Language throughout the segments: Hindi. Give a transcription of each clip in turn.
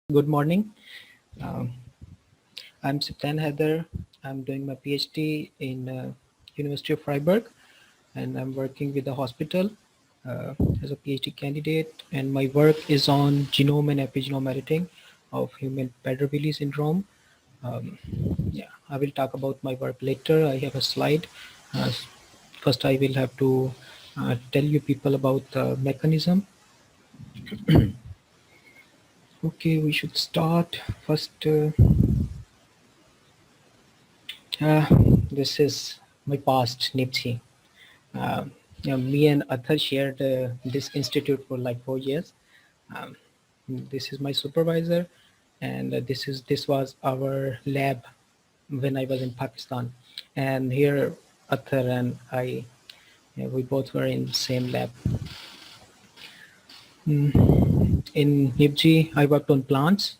Good morning. Um, I'm Siptan Heather. I'm doing my PhD in University of Freiburg, and I'm working with the hospital as a PhD candidate. And my work is on genome and epigenome editing of human Prader-Willi syndrome. Um, yeah, I will talk about my work later. I have a slide. Uh, First, I will have to tell you people about the mechanism. Okay, we should start first. Uh, this is my past, Nipsey. Uh, Me and Athar shared this institute for like 4 years. Um, this is my supervisor, and this was our lab when I was in Pakistan. And here, Athar and I, yeah, we both were in the same lab. In NIPG, I worked on plants,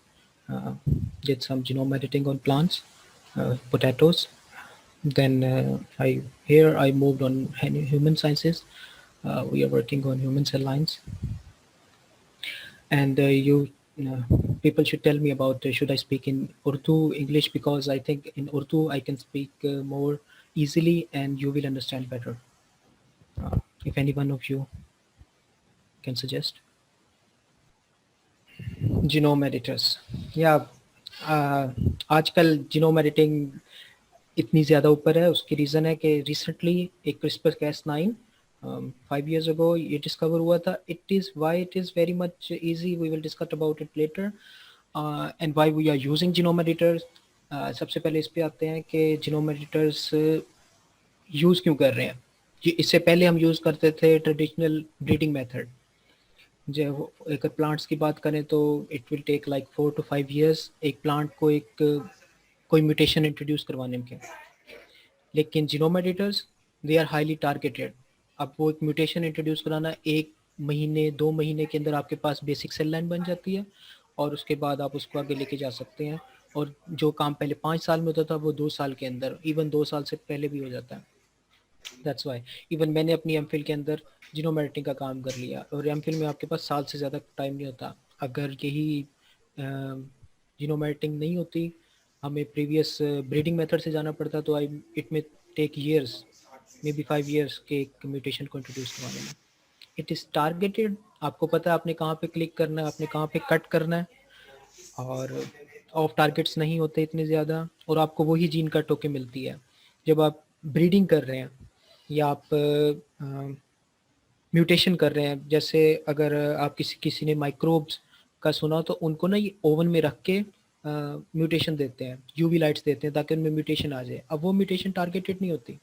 uh, did some genome editing on plants, potatoes. Then I moved on human sciences. We are working on human cell lines, and people should tell me about should I speak in Urdu, English, because I think in Urdu I can speak more easily and you will understand better. If any one of you can suggest. Genome editors, या आजकल जीनोम एडिटिंग इतनी ज़्यादा ऊपर है, उसकी रीज़न है कि रिसेंटली एक क्रिस्पर कैस 9 5 years ago ये डिस्कवर हुआ था. It is why it is very much easy, we will discuss about it later. And why we are using genome editors. सबसे पहले इस पे आते हैं कि genome editors यूज़ क्यों कर रहे हैं. इससे पहले हम यूज़ करते थे ट्रेडिशनल ब्रीडिंग मेथड. जो अगर प्लांट्स की बात करें तो it will take like 4 to 5 years एक प्लांट को एक कोई म्यूटेशन इंट्रोड्यूस करवाने में. लेकिन genome editors they are highly targeted. अब वो एक म्यूटेशन इंट्रोड्यूस कराना 1 महीने 2 महीने के अंदर आपके पास बेसिक सेल लाइन बन जाती है और उसके बाद आप उसको आगे लेके जा सकते हैं. और जो काम पहले 5 साल में होता था वो 2 साल के अंदर, इवन 2 साल से पहले भी हो जाता है. दैट्स वाई इवन मैंने अपनी एमफिल के अंदर जीनोम एडिटिंग का काम कर लिया. और एमफिल में आपके पास साल से ज़्यादा टाइम नहीं होता. अगर यही जीनोम एडिटिंग नहीं होती, हमें प्रीवियस ब्रीडिंग मेथड से जाना पड़ता, तो आई इट में take years, maybe 5 years के एक म्यूटेशन को इंट्रोड्यूस करवाने में. It is targeted. आपको पता है आपने कहाँ पे क्लिक करना है, आपने कहाँ पे कट करना है, और ऑफ टारगेट्स नहीं होते इतने ज़्यादा, और आपको वही जीन कट होके मिलती है. जब आप ब्रीडिंग कर रहे हैं या आप म्यूटेशन कर रहे हैं, जैसे अगर आप किसी किसी ने माइक्रोब्स का सुना तो उनको ना ये ओवन में रख के म्यूटेशन देते हैं, यूवी लाइट्स देते हैं ताकि उनमें म्यूटेशन आ जाए. अब वो म्यूटेशन टारगेटेड नहीं होती.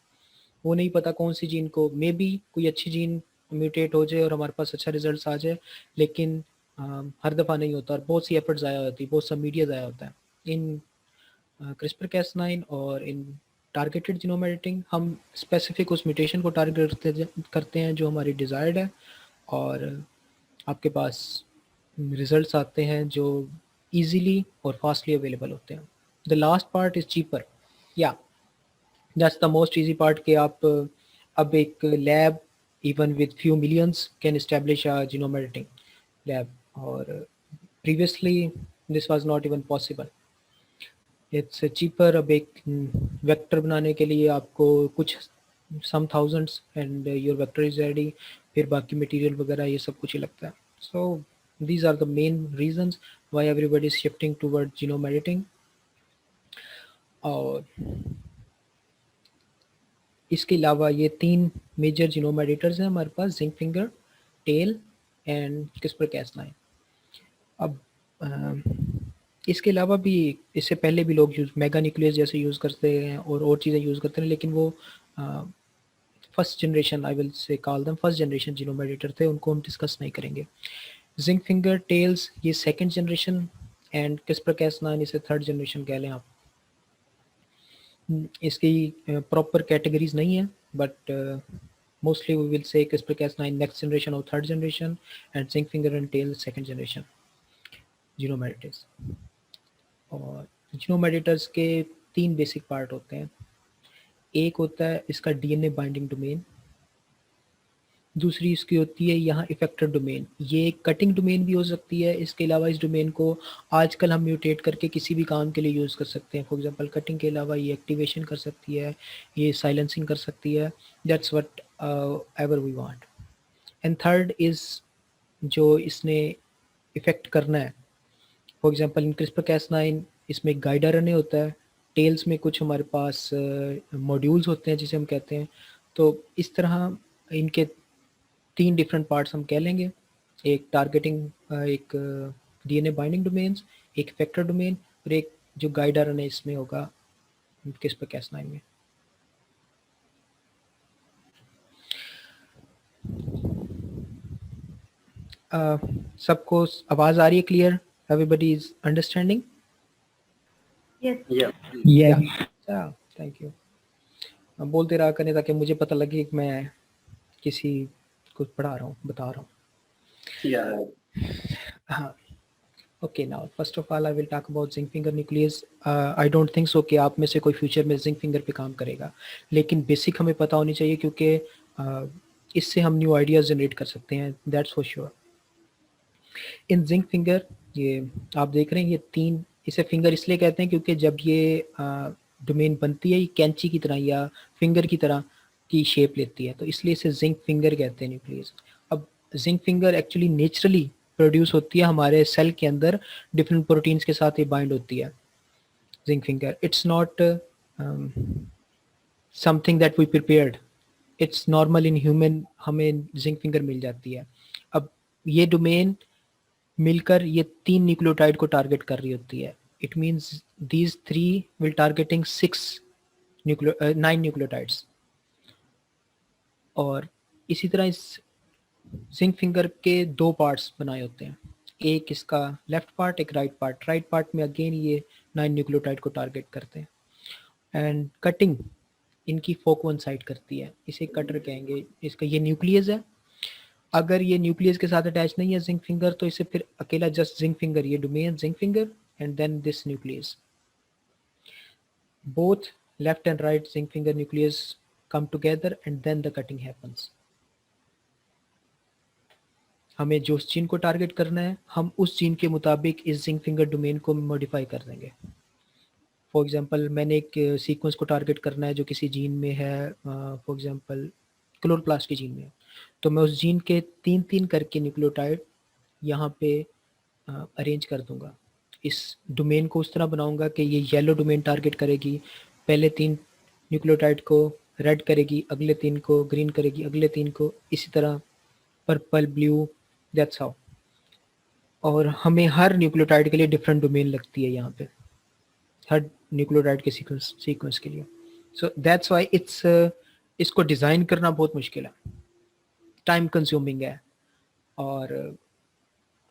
वो नहीं पता कौन सी जीन को, मे बी कोई अच्छी जीन म्यूटेट हो जाए और हमारे पास अच्छा रिजल्ट आ जाए, लेकिन हर दफ़ा नहीं होता और बहुत सी एफर्ट ज़ाया होती है, बहुत सा मीडिया ज़ाया होता है. इन क्रिस्पर कैस 9 और इन टारगेटेड जीनोम एडिटिंग हम स्पेसिफिक उस म्यूटेशन को टारगेट करते हैं जो हमारी डिज़ायर्ड है, और आपके पास रिजल्ट्स आते हैं जो इजीली और फास्टली अवेलेबल होते हैं. The last part is cheaper. या that's the most easy part कि आप अब एक lab even with few millions can establish a genome editing lab, और previously this was not even possible. It's cheaper. अब एक वेक्टर बनाने के लिए आपको कुछ some thousands and your vector is ready, फिर बाकी मटेरियल वगैरह ये सब कुछ ही लगता है. सो these are the main reasons why everybody is shifting toward genome editing. और इसके अलावा ये 3 मेजर जीनोम एडिटर्स हैं हमारे पास: zinc finger, TALE and CRISPR Cas 9. अब इसके अलावा भी इससे पहले भी लोग यूज़ मेगा न्यूक्लियस जैसे यूज़ करते हैं और चीज़ें यूज़ करते हैं, लेकिन वो first generation, I will say call them first generation genome editor थे, उनको हम डिस्कस नहीं करेंगे. जिंक फिंगर, टेल्स ये second generation, and CRISPR Cas 9 इसे थर्ड जनरेशन कह लें आप. इसकी प्रॉपर कैटेगरीज नहीं है, but mostly we will say CRISPR Cas 9 next generation और third generation, and zinc finger and TALE second generation genome editors. और जीनोम एडिटर्स के 3 बेसिक पार्ट होते हैं. एक होता है इसका डीएनए बाइंडिंग डोमेन. दूसरी इसकी होती है यहाँ इफेक्टर डोमेन। ये कटिंग डोमेन भी हो सकती है। इसके अलावा इस डोमेन को आजकल हम म्यूटेट करके किसी भी काम के लिए यूज़ कर सकते हैं। फॉर एग्जांपल कटिंग के अलावा ये एक्टिवेशन कर सकती है, ये साइलेंसिंग कर सकती है। That's whatever we want. And third is जो इसने इफ़ेक्ट करना है। फॉर एग्जांपल इन CRISPR-Cas9 इसमें गाइड आरएनए होता है, टेल्स में कुछ हमारे पास मॉड्यूल्स होते हैं जिसे हम कहते हैं। तो इस तरह इनके 3 डिफरेंट पार्ट्स हम कह लेंगे। एक टारगेटिंग, एक डीएनए बाइंडिंग डोमेन्स, एक इफेक्टर डोमेन और एक जो गाइड आरएनए इसमें होगा CRISPR-Cas9 में। सबको आवाज़ आ रही है clear? Everybody is understanding? Thank you. बोलते रहा करें ताकि मुझे पता लगे कि मैं किसी को पढ़ा रहा हूँ, बता रहा हूँ। हाँ, okay. Now first of all I will talk about zinc finger nucleus. I don't think so कि आप में से कोई फ्यूचर में जिंक फिंगर पे काम करेगा, लेकिन बेसिक हमें पता होनी चाहिए क्योंकि इससे हम न्यू आइडियाज जनरेट कर सकते हैं, that's for sure. In zinc finger, ये आप देख रहे हैं, ये 3, इसे फिंगर इसलिए कहते हैं क्योंकि जब ये डोमेन बनती है ये कैंची की तरह या फिंगर की तरह की शेप लेती है, तो इसलिए इसे जिंक फिंगर कहते हैं न्यूक्लियस। अब zinc finger actually naturally produce होती है हमारे सेल के अंदर, डिफरेंट प्रोटीन्स के साथ ये बाइंड होती है zinc finger. It's not something that we prepared, it's normal in human, हमें जिंक फिंगर मिल जाती है। अब ये डोमेन मिलकर ये 3 न्यूक्लियोटाइड को टारगेट कर रही होती है। It means these 3 will targeting 9 nucleotides. और इसी तरह इस जिंक फिंगर के 2 पार्ट्स बनाए होते हैं, एक इसका लेफ्ट पार्ट, एक राइट पार्ट। राइट पार्ट में अगेन ये 9 न्यूक्लियोटाइड को टारगेट करते हैं। एंड कटिंग इनकी फोक वन साइड करती है, इसे कटर कहेंगे। इसका ये न्यूक्लियस है। अगर ये न्यूक्लियस के साथ अटैच नहीं है जिंक फिंगर, तो इसे फिर अकेला जस्ट जिंक फिंगर, ये domain zinc finger and then this nucleus. Both left and right zinc finger nucleus come together and then the cutting happens. हमें जो जीन को टारगेट करना है, हम उस जीन के मुताबिक इस जिंक फिंगर डोमेन को मॉडिफाई कर देंगे। फॉर एग्जांपल मैंने एक सीक्वेंस को टारगेट करना है जो किसी जीन में है, फॉर एग्जांपल क्लोरोप्लास्ट की जीन में, तो मैं उस जीन के 3-3 करके न्यूक्लियोटाइड यहाँ पे अरेंज कर दूंगा। इस डोमेन को उस तरह बनाऊंगा कि ये येलो डोमेन टारगेट करेगी, पहले 3 न्यूक्लियोटाइड को रेड करेगी, अगले 3 को ग्रीन करेगी, अगले 3 को इसी तरह पर्पल, ब्लू, दैट्स हाउ। और हमें हर न्यूक्लियोटाइड के लिए डिफरेंट डोमेन लगती है यहाँ पे, हर न्यूक्लियोटाइड के सीक्वेंस के लिए। सो दैट्स वाई इट्स इसको डिज़ाइन करना बहुत मुश्किल है, टाइम कंज्यूमिंग है, और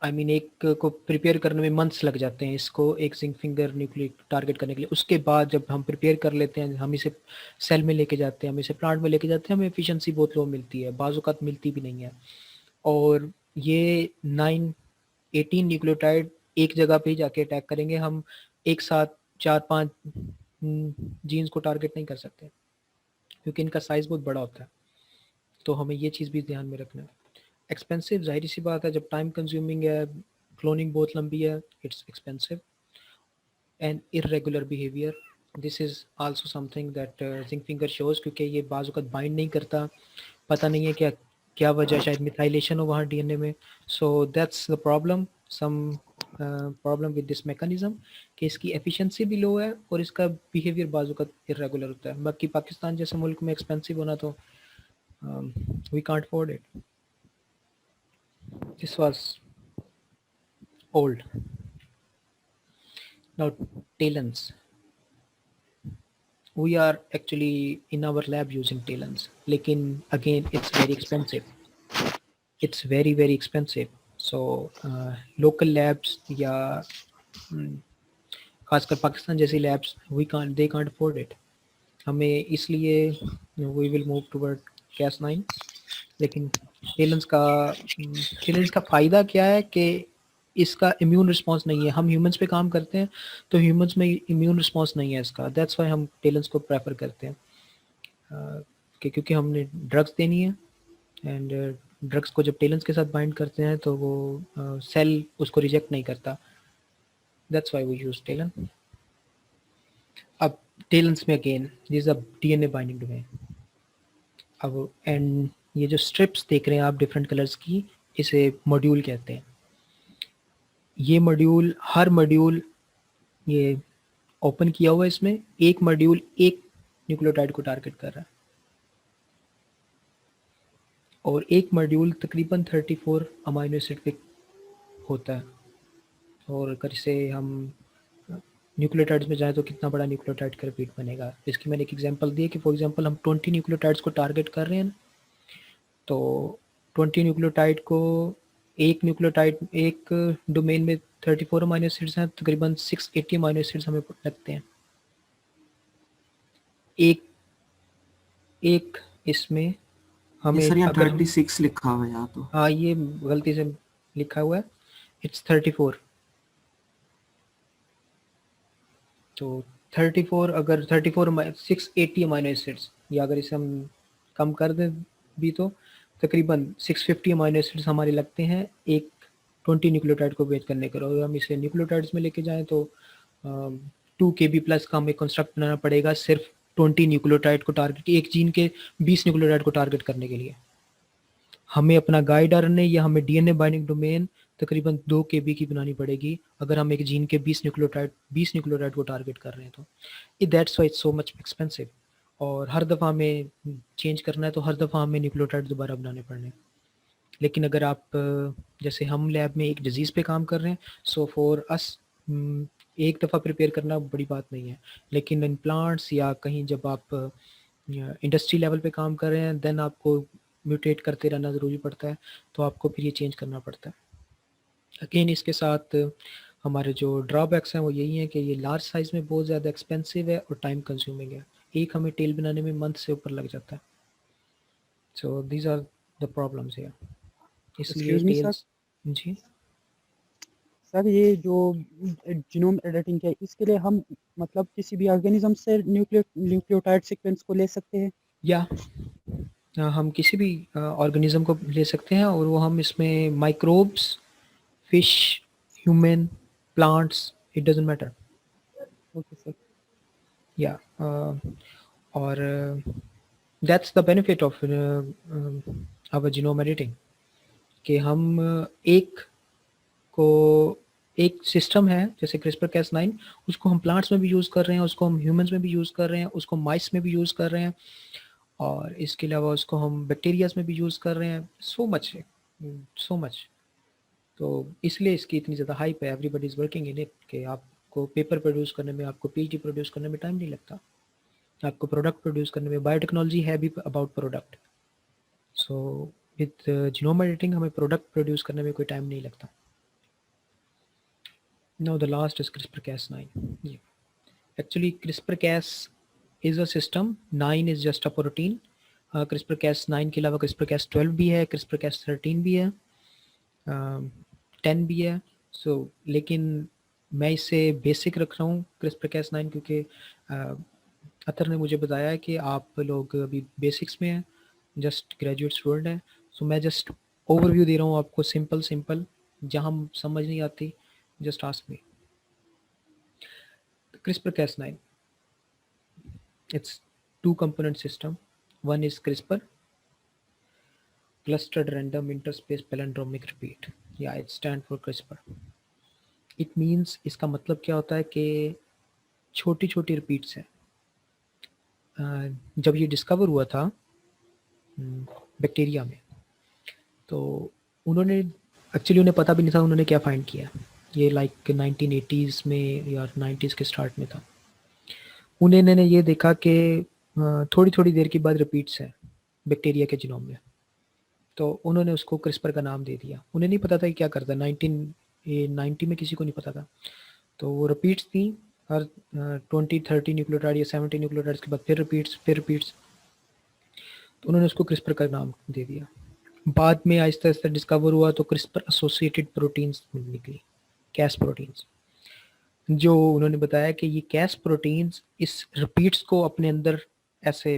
आई मीन एक को प्रिपेयर करने में मंथ्स लग जाते हैं इसको एक जिंक फिंगर न्यूक्लिक टारगेट करने के लिए। उसके बाद जब हम प्रिपेयर कर लेते हैं, हम इसे सेल में लेके जाते हैं, हम इसे प्लांट में लेके जाते हैं, हमें एफिशिएंसी बहुत लो मिलती है, बाज़-औक़ात मिलती भी नहीं है। और ये 18 न्यूक्लियोटाइड एक जगह पे ही जाके अटैक करेंगे, हम एक साथ 4-5 जीन्स को टारगेट नहीं कर सकते क्योंकि इनका साइज़ बहुत बड़ा होता है। तो हमें ये चीज़ भी ध्यान में रखना है। एक्सपेंसिव, ज़ाहिर सी बात है, जब टाइम कंज्यूमिंग है, क्लोनिंग बहुत लंबी है, it's expensive. And irregular behaviour, this is also something that zinc finger shows, क्योंकि ये बाज़ औक़ात बाइंड नहीं करता, पता नहीं है क्या वजह, शायद मिथाइलेशन हो वहाँ डीएनए में। So that's the problem, some problem with this mechanism कि इसकी एफिशिएंसी भी लो है और इसका बिहेवियर बाज़ औक़ात इर्रेगुलर होता है। बाकी पाकिस्तान जैसे मुल्क में एक्सपेंसिव होना तो we can't afford it. This was old. Now talens. We are actually in our lab using talens. लेकिन again it's very expensive. It's very very expensive. So local labs या खासकर पाकिस्तान जैसी labs they can't afford it. हमें इसलिए we will move toward Cas9. लेकिन टेलेंस का फ़ायदा क्या है कि इसका इम्यून रिस्पॉन्स नहीं है। हम ह्यूमंस पे काम करते हैं तो ह्यूमंस में इम्यून रिस्पॉन्स नहीं है इसका, दैट्स वाई हम टेलेंस को प्रेफर करते हैं, कि क्योंकि हमने ड्रग्स देनी है एंड ड्रग्स को जब टेलेंस के साथ बाइंड करते हैं तो वो सेल उसको रिजेक्ट नहीं करता, that's why we use TALEN. अब टेलेंस में again this a DNA binding domain. अब एंड ये जो स्ट्रिप्स देख रहे हैं आप डिफरेंट कलर्स की, इसे मॉड्यूल कहते हैं। ये मॉड्यूल, हर मॉड्यूल ये ओपन किया हुआ है, इसमें एक मॉड्यूल एक न्यूक्लियोटाइड को टारगेट कर रहा है, और एक मॉड्यूल तकरीबन 34 अमाइनो एसिड पे होता है। और अगर इसे हम न्यूक्लियोटाइड्स में जाएँ तो कितना बड़ा न्यूक्लियोटाइड का रिपीट बनेगा। इसकी मैंने एक एग्जांपल दी है कि फॉर एग्जांपल हम 20 न्यूक्लियोटाइड्स को टारगेट कर रहे हैं, तो 20 न्यूक्लियोटाइड को एक न्यूक्लियोटाइड एक डोमेन में 34 अमाइनो एसिड्स हैं, तकरीबन 680 अमाइनो एसिड्स हमें लगते हैं। एक एक इसमें ये हमें सर यहाँ अगर 36 लिखा हुआ है यहाँ तो। हाँ, ये गलती से लिखा हुआ है, इट्स 34। तो 34 अगर 34 680 अमाइनो एसिड्स, या अगर इसे हम कम कर दें भी तो तकरीबन 650 अमाइनो एसिड्स हमारे लगते हैं एक 20 न्यूक्लियोटाइड को बेच करने के लिए। और हम इसे न्यूक्लियोटाइड्स में लेके जाएं तो 2 KB प्लस का हमें कंस्ट्रक्ट बनाना पड़ेगा सिर्फ 20 न्यूक्लियोटाइड को टारगेट, एक जीन के 20 न्यूक्लियोटाइड को टारगेट करने के लिए। हमें अपना गाइड आरएनए या हमें डीएनए बाइंडिंग डोमेन तकरीबन 2 KB की बनानी पड़ेगी अगर हम एक जीन के 20 न्यूक्लियोटाइड को टारगेट कर रहे हैं तो। That's why it's so much expensive. और हर दफ़ा हमें चेंज करना है तो हर दफ़ा हमें न्यूक्लियोटाइड दोबारा बनाने पड़ने हैं। लेकिन अगर आप जैसे हम लैब में एक डिजीज़ पे काम कर रहे हैं, सो फॉर अस एक दफ़ा प्रिपेयर करना बड़ी बात नहीं है। लेकिन इन प्लांट्स या कहीं जब आप इंडस्ट्री लेवल पे काम कर रहे हैं, देन आपको म्यूटेट करते रहना ज़रूरी पड़ता है, तो आपको फिर ये चेंज करना पड़ता है। अगेन इसके साथ हमारे जो ड्रॉबैक्स हैं वो यही हैं कि ये लार्ज साइज़ में बहुत ज़्यादा एक्सपेंसिव है और टाइम कंज्यूमिंग है। एक हमें टेल बनाने में मंथ से ऊपर लग जाता है। So these are the problems here. इसलिए एक्सक्यूज मी सर, टेल्स जी सर ये जो जीनोम एडिटिंग है इसके लिए हम मतलब किसी भी ऑर्गेनिज्म से न्यूक्लियोटाइड सीक्वेंस को ले सकते हैं? या हम किसी भी ऑर्गेनिज्म को ले सकते हैं और वो हम इसमें microbes, fish, human, plants, it doesn't matter. Okay sir. या और that's the benefit of our genome editing कि हम एक को एक सिस्टम है जैसे CRISPR-Cas9, उसको हम प्लांट्स में भी यूज़ कर रहे हैं, उसको हम ह्यूमन्स में भी यूज़ कर रहे हैं, उसको माइस में भी यूज़ कर रहे हैं, और इसके अलावा उसको हम बैक्टीरियाज में भी यूज़ कर रहे हैं। सो मच है, सो मच। तो इसलिए इसकी इतनी ज़्यादा हाइप है, everybody is working in it कि आपको पेपर प्रोड्यूस करने में, आपको PhD प्रोड्यूस करने में टाइम नहीं लगता, आपको प्रोडक्ट प्रोड्यूस करने में। बायोटेक्नोलॉजी है भी about product. So with genome editing हमें प्रोडक्ट प्रोड्यूस करने में कोई टाइम नहीं लगता। Now the last is CRISPR-Cas9. Yeah. Actually, CRISPR-Cas is a system. 9 is just a protein. CRISPR-Cas9 के अलावा CRISPR-Cas12 भी है, CRISPR-Cas13 भी है, 10 भी है। लेकिन मैं इसे बेसिक रख रहा हूँ CRISPR-Cas9 क्योंकि अतर ने मुझे बताया कि आप लोग अभी बेसिक्स में हैं, जस्ट ग्रेजुएट स्टूडेंट हैं। मैं जस्ट ओवरव्यू दे रहा हूँ आपको, सिंपल जहाँ समझ नहीं आती just ask me. CRISPR-Cas9, it's 2-component system. One is CRISPR, clustered random interspace palindromic repeat. Yeah, it stands for CRISPR. It means, इसका मतलब क्या होता है कि छोटी छोटी रिपीट्स हैं। जब ये डिस्कवर हुआ था बैक्टीरिया में, तो उन्होंने एक्चुअली उन्हें पता भी नहीं था उन्होंने क्या फाइंड किया। ये लाइक 1980s में या 90s के स्टार्ट में था। उन्होंने ये देखा कि थोड़ी थोड़ी देर के बाद रिपीट्स हैं बैक्टीरिया के जीनोम में, तो उन्होंने उसको क्रिस्पर का नाम दे दिया। उन्हें नहीं पता था कि क्या करता है, 1990 में किसी को नहीं पता था। तो वो रिपीट्स थी हर 20-30 न्यूक्लियोटाइड या 70 न्यूक्लियोटाइड्स के बाद फिर रिपीट्स, तो उन्होंने उसको क्रिस्पर का नाम दे दिया। बाद में आहिस्ता आहिस्ता डिस्कवर हुआ तो क्रिस्पर एसोसिएटेड प्रोटीन्स निकली, कैस प्रोटीन्स, जो उन्होंने बताया कि ये कैस प्रोटीन्स इस रिपीट्स को अपने अंदर ऐसे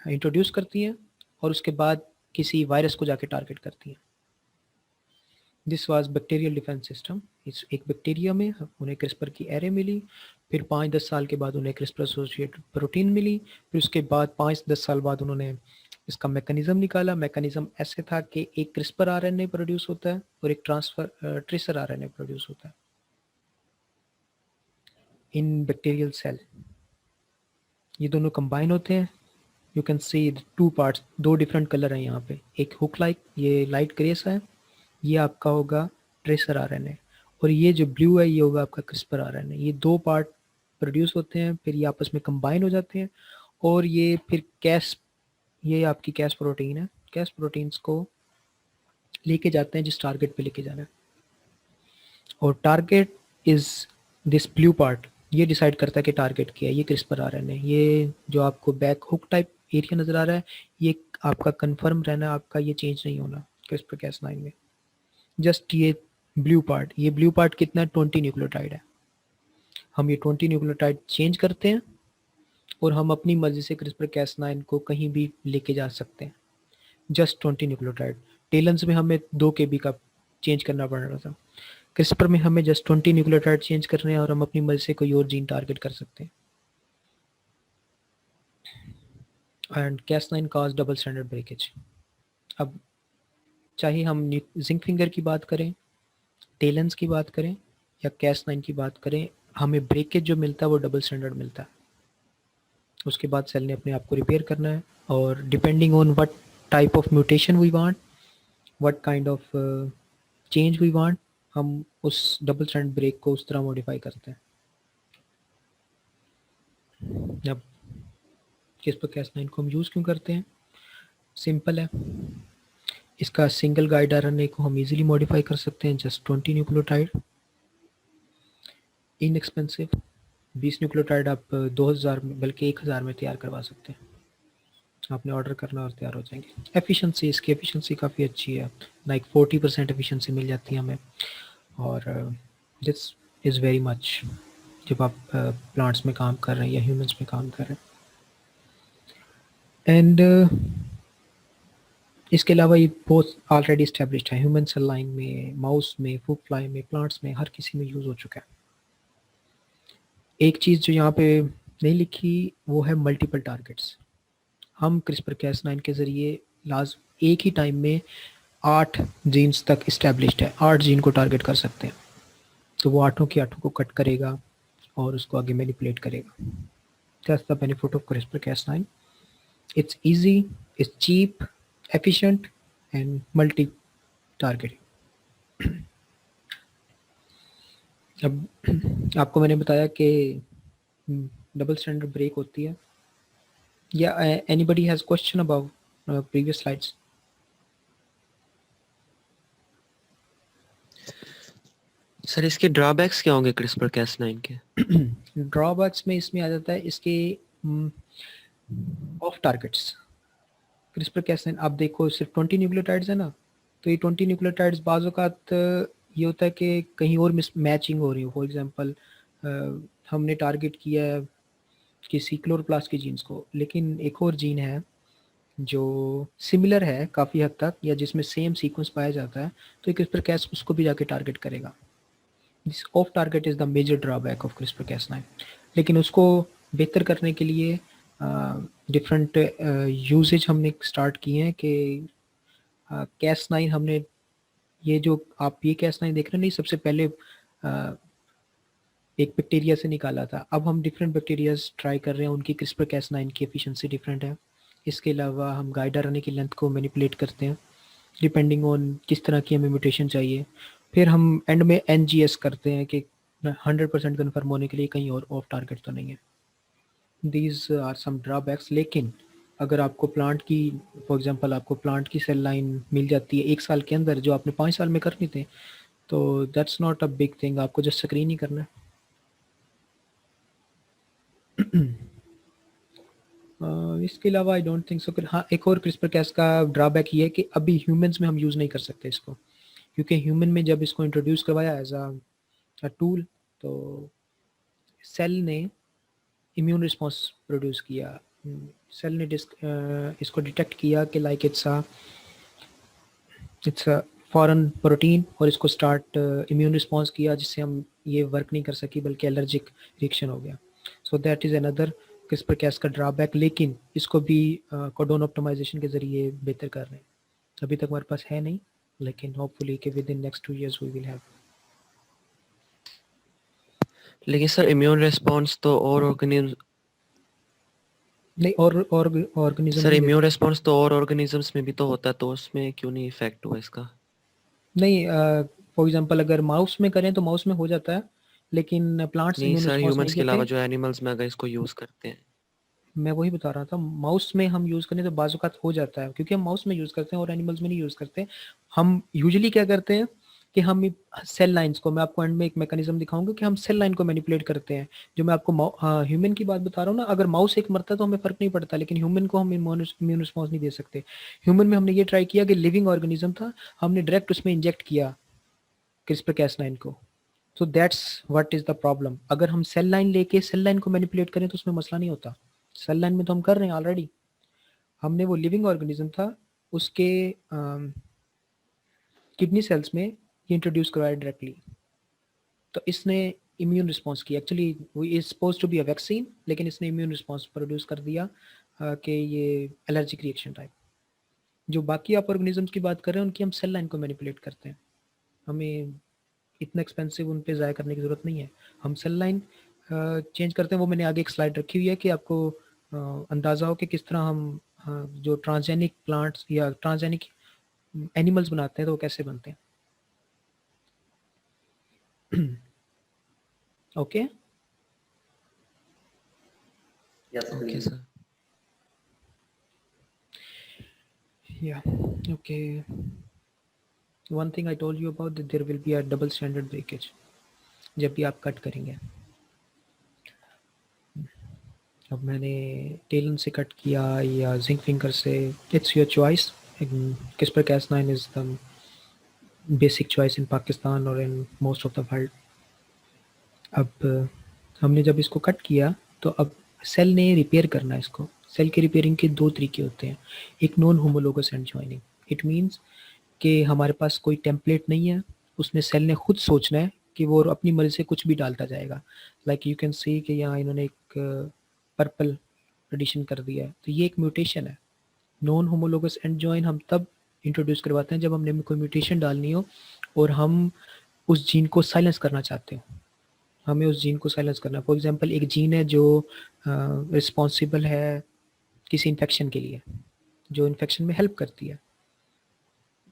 इंट्रोड्यूस करती हैं और उसके बाद किसी वायरस को जाके टारगेट करती हैं। This was bacterial defence system. इस एक बैक्टीरिया में उन्हें क्रिस्पर की एरे मिली, फिर 5-10 साल के बाद उन्हें क्रिस्पर एसोसिएटेड प्रोटीन मिली, फिर उसके बाद 5-10 साल बाद उन्होंने इसका मैकेनिज्म निकाला। मैकेनिज्म ऐसे था कि एक क्रिस्पर आरएनए प्रोड्यूस होता है और एक ट्रेसर आरएनए प्रोड्यूस होता है इन बैक्टीरियल सेल। ये दोनों कंबाइन होते हैं। You can see two parts, दो डिफरेंट कलर हैं यहाँ पे, एक हुक लाइक, ये लाइट ग्रे सा है, ये आपका होगा ट्रेसर आरएनए, और ये जो ब्लू है ये होगा आपका क्रिस्पर आरएनए। ये दो पार्ट प्रोड्यूस होते हैं, फिर ये आपस में कंबाइन हो जाते हैं, और ये फिर ये आपकी कैस प्रोटीन है, कैस प्रोटीन्स को लेके जाते हैं जिस टारगेट पे लेके जाना है, और target is this blue part. ये डिसाइड करता है कि टारगेट क्या है। ये क्रिस्पर आरएनए, ये जो आपको बैक हुक टाइप एरिया नजर आ रहा है, ये आपका कंफर्म रहना, आपका ये चेंज नहीं होना क्रिस्पर Cas9 में। जस्ट ये ब्लू पार्ट, ये ब्लू पार्ट कितना 20 न्यूक्लियोटाइड है, हम ये 20 न्यूक्लियोटाइड चेंज करते हैं और हम अपनी मर्जी से क्रिस्पर Cas9 को कहीं भी लेके जा सकते हैं। Just 20 nucleotide. टेलन्स में हमें 2 kb का चेंज करना पड़ रहा था, क्रिस्पर में हमें जस्ट 20 न्यूक्लियोटाइड चेंज करने हैं और हम अपनी मर्जी से कोई और जीन टारगेट कर सकते हैं। And Cas9 cause double standard breakage. अब चाहे हम जिंक फिंगर की बात करें, टेलन्स की बात करें या Cas9 की बात करें, हमें ब्रेकेज जो मिलता है वो डबल स्टैंडर्ड मिलता है। उसके बाद सेल ने अपने आप को रिपेयर करना है, और depending on what type of mutation we want, what kind of change we want, हम उस डबल स्टैंडर्ड ब्रेक को उस तरह मॉडिफाई करते हैं। अब क्रिस्पर Cas9 को हम यूज़ क्यों करते हैं? सिंपल है, इसका सिंगल गाइड आरएनए को हम इजीली मॉडिफाई कर सकते हैं, जस्ट 20 न्यूक्लियोटाइड, इनएक्सपेंसिव। 20 न्यूक्लियोटाइड आप 2000 में बल्कि 1000 में तैयार करवा सकते हैं। आपने ऑर्डर करना और तैयार हो जाएंगे। एफिशिएंसी, इसकी एफिशिएंसी काफ़ी अच्छी है, लाइक 40% एफिशिएंसी मिल जाती है हमें, और दिस इज़ वेरी मच जब आप प्लांट्स में काम कर रहे हैं या ह्यूमंस में काम कर रहे हैं। एंड इसके अलावा ये बहुत ऑलरेडी इस्टेब्लिश्ड है, ह्यूमन सेल लाइन में, माउस में, फ्रूट फ्लाई में, प्लांट्स में, हर किसी में यूज़ हो चुका है। एक चीज़ जो यहाँ पे नहीं लिखी वो है मल्टीपल टारगेट्स। हम क्रिस्पर Cas9 के ज़रिए एक ही टाइम में 8 जीन्स तक इस्टेब्लिश्ड है, 8 जीन को टारगेट कर सकते हैं, तो वो 8 की 8 को कट करेगा और उसको आगे मैनिपुलेट करेगा। That's the benefit of CRISPR Cas9। It's easy, it's cheap, efficient and multi targeting. अब आपको मैंने बताया कि डबल स्टैंडर्ड ब्रेक होती है। या anybody has question about previous slides? Sir इसके ड्रॉबैक्स क्या होंगे क्रिस्पर Cas9 के? ड्रॉबैक्स में इसमें आ जाता है इसके ऑफ टारगेट्स। क्रिस्पर Cas9 आप देखो सिर्फ 20 न्यूक्लियोटाइड्स है ना, तो ये 20 न्यूक्लियोटाइड्स बाज़ औक़ात ये होता है कि कहीं और मिस मैचिंग हो रही हो। फॉर एग्जांपल हमने टारगेट किया है किसी क्लोरोप्लास्ट के जीन्स को, लेकिन एक और जीन है जो सिमिलर है काफ़ी हद तक या जिसमें सेम सीक्वेंस पाया जाता है, तो क्रिस्पर Cas उसको भी जाके टारगेट करेगा। This off target is the major drawback of CRISPR Cas9। लेकिन उसको बेहतर करने के लिए डिफरेंट यूजेज हमने स्टार्ट किए हैं कि Cas9 हमने ये जो आप ये Cas9 देख रहे हैं नहीं, सबसे पहले एक बैक्टीरिया से निकाला था। अब हम डिफरेंट बैक्टीरियाज ट्राई कर रहे हैं, उनकी क्रिस्पर Cas9 की एफिशिएंसी डिफरेंट है। इसके अलावा हम गाइड आरएनए की लेंथ को मैनिपुलेट करते हैं डिपेंडिंग ऑन किस तरह की हमें म्यूटेशन चाहिए। फिर हम एंड में NGS करते हैं कि 100% कन्फर्म होने के लिए कहीं और ऑफ टारगेट तो नहीं है। These are some drawbacks. लेकिन अगर आपको प्लांट की फॉर एग्जांपल आपको प्लांट की सेल लाइन मिल जाती है 1 साल के अंदर जो आपने 5 साल में करनी थी, तो that's not a big thing, आपको जस्ट स्क्रीन ही करना है। इसके अलावा आई डोंट थिंक सो। हाँ, एक और क्रिस्पर Cas का ड्रॉबैक ये है कि अभी ह्यूमंस में हम यूज़ नहीं कर सकते इसको, क्योंकि ह्यूमन में जब इसको इंट्रोड्यूस करवाया एज अ टूल, तो सेल ने इम्यून रिस्पॉन्स प्रोड्यूस किया। सेल ने इसको डिटेक्ट किया कि like it's a it's a foreign protein और इसको स्टार्ट इम्यून रिस्पॉन्स किया जिससे हम ये वर्क नहीं कर सकी बल्कि एलर्जिक रिएक्शन हो गया. So that is another CRISPR Cas का ड्रॉबैक, लेकिन इसको भी कोडोन ऑप्टिमाइजेशन के ज़रिए बेहतर कर रहे हैं. अभी तक हमारे पास है नहीं, लेकिन होपफुली कि within next 2 years we will have. लेकिन सर इम्यून रिस्पॉन्स तो और ऑर्गेनिज्म नहीं, और ऑर्गेनिज्म सर नहीं इम्यून देते. रिस्पॉन्स तो और ऑर्गेनिजम्स में भी तो होता है, तो उसमें क्यों नहीं इफेक्ट हुआ इसका? नहीं, फॉर एग्जांपल अगर माउस में करें तो माउस में हो जाता है, लेकिन प्लांट्स नहीं इम्यून सर, रिस्पॉन्स नहीं ह्यूमंस के अलावा देते. जो एनिमल्स में अगर इसको यूज करते हैं. मैं वही बता रहा था, माउस में हम यूज़ करें तो बाज़-औक़ात हो जाता है क्योंकि हम माउस में यूज़ करते हैं और एनिमल्स में नहीं यूज़ करते. हम यूजुअली क्या करते हैं कि हम सेल लाइन्स को, मैं आपको एंड में एक मैकेनिज़्म दिखाऊँगा कि हम सेल लाइन को मैनिपुलेट करते हैं. जो मैं आपको ह्यूमन की बात बता रहा हूँ ना, अगर माउस एक मरता है तो हमें फ़र्क नहीं पड़ता, लेकिन ह्यूमन को हम इम्यून रिस्पॉन्स नहीं दे सकते. ह्यूमन में हमने ये ट्राई किया कि लिविंग ऑर्गेनिज़्म था, हमने डायरेक्ट उसमें इंजेक्ट किया क्रिस्पर-cas9 को. So that's what is the problem. अगर हम सेल लाइन लेके सेल लाइन को मैनिपुलेट करें तो उसमें मसला नहीं होता. सेल लाइन में तो हम कर रहे हैं ऑलरेडी. हमने वो लिविंग ऑर्गेनिज्म था, उसके किडनी सेल्स में ये इंट्रोड्यूस करवाया डायरेक्टली. तो इसने इम्यून रिस्पॉन्स किया. एक्चुअली वो is suppose to be a vaccine, लेकिन इसने इम्यून रिस्पॉन्स प्रोड्यूस कर दिया कि ये एलर्जिक रिएक्शन टाइप. जो बाकी आप ऑर्गेनिजम्स की बात कर रहे हैं उनकी हम सेल लाइन को मैनिपुलेट करते हैं. हमें इतना एक्सपेंसिव उन पे ज़ाया करने की ज़रूरत नहीं है. हम सेल लाइन चेंज करते हैं. वो मैंने आगे एक स्लाइड रखी हुई है कि आपको अंदाज़ा हो कि किस तरह हम जो ट्रांसजेनिक प्लांट्स या ट्रांसजेनिक एनिमल्स बनाते हैं तो वो कैसे बनते हैं. Okay. Yes, okay please. Sir. Yeah. Okay. One thing I told you about that there will be a double standard breakage जब भी आप कट करेंगे. अब मैंने टेलन से कट किया या जिंक फिंगर से, it's your choice. CRISPR-Cas9 is the basic choice in Pakistan और in most of the world. अब हमने जब इसको कट किया तो अब सेल ने रिपेयर करना है इसको. सेल के रिपेयरिंग के 2 तरीके होते हैं. एक non homologous end joining. It means कि हमारे पास कोई टेम्पलेट नहीं है, उसने सेल ने खुद सोचना है कि वो अपनी मर्ज़ी से कुछ भी डालता जाएगा. लाइक यू कैन सी कि यहाँ इन्होंने एक पर्पल एडिशन कर दिया है, तो ये एक म्यूटेशन है. नॉन होमोलोगस एंड जॉइन हम तब इंट्रोड्यूस करवाते हैं जब हमने कोई म्यूटेशन डालनी हो और हम उस जीन को साइलेंस करना चाहते हो. हमें उस जीन को साइलेंस करना. फॉर एग्जांपल एक जीन है जो रिस्पॉन्सिबल है किसी इन्फेक्शन के लिए, जो इन्फेक्शन में हेल्प करती है.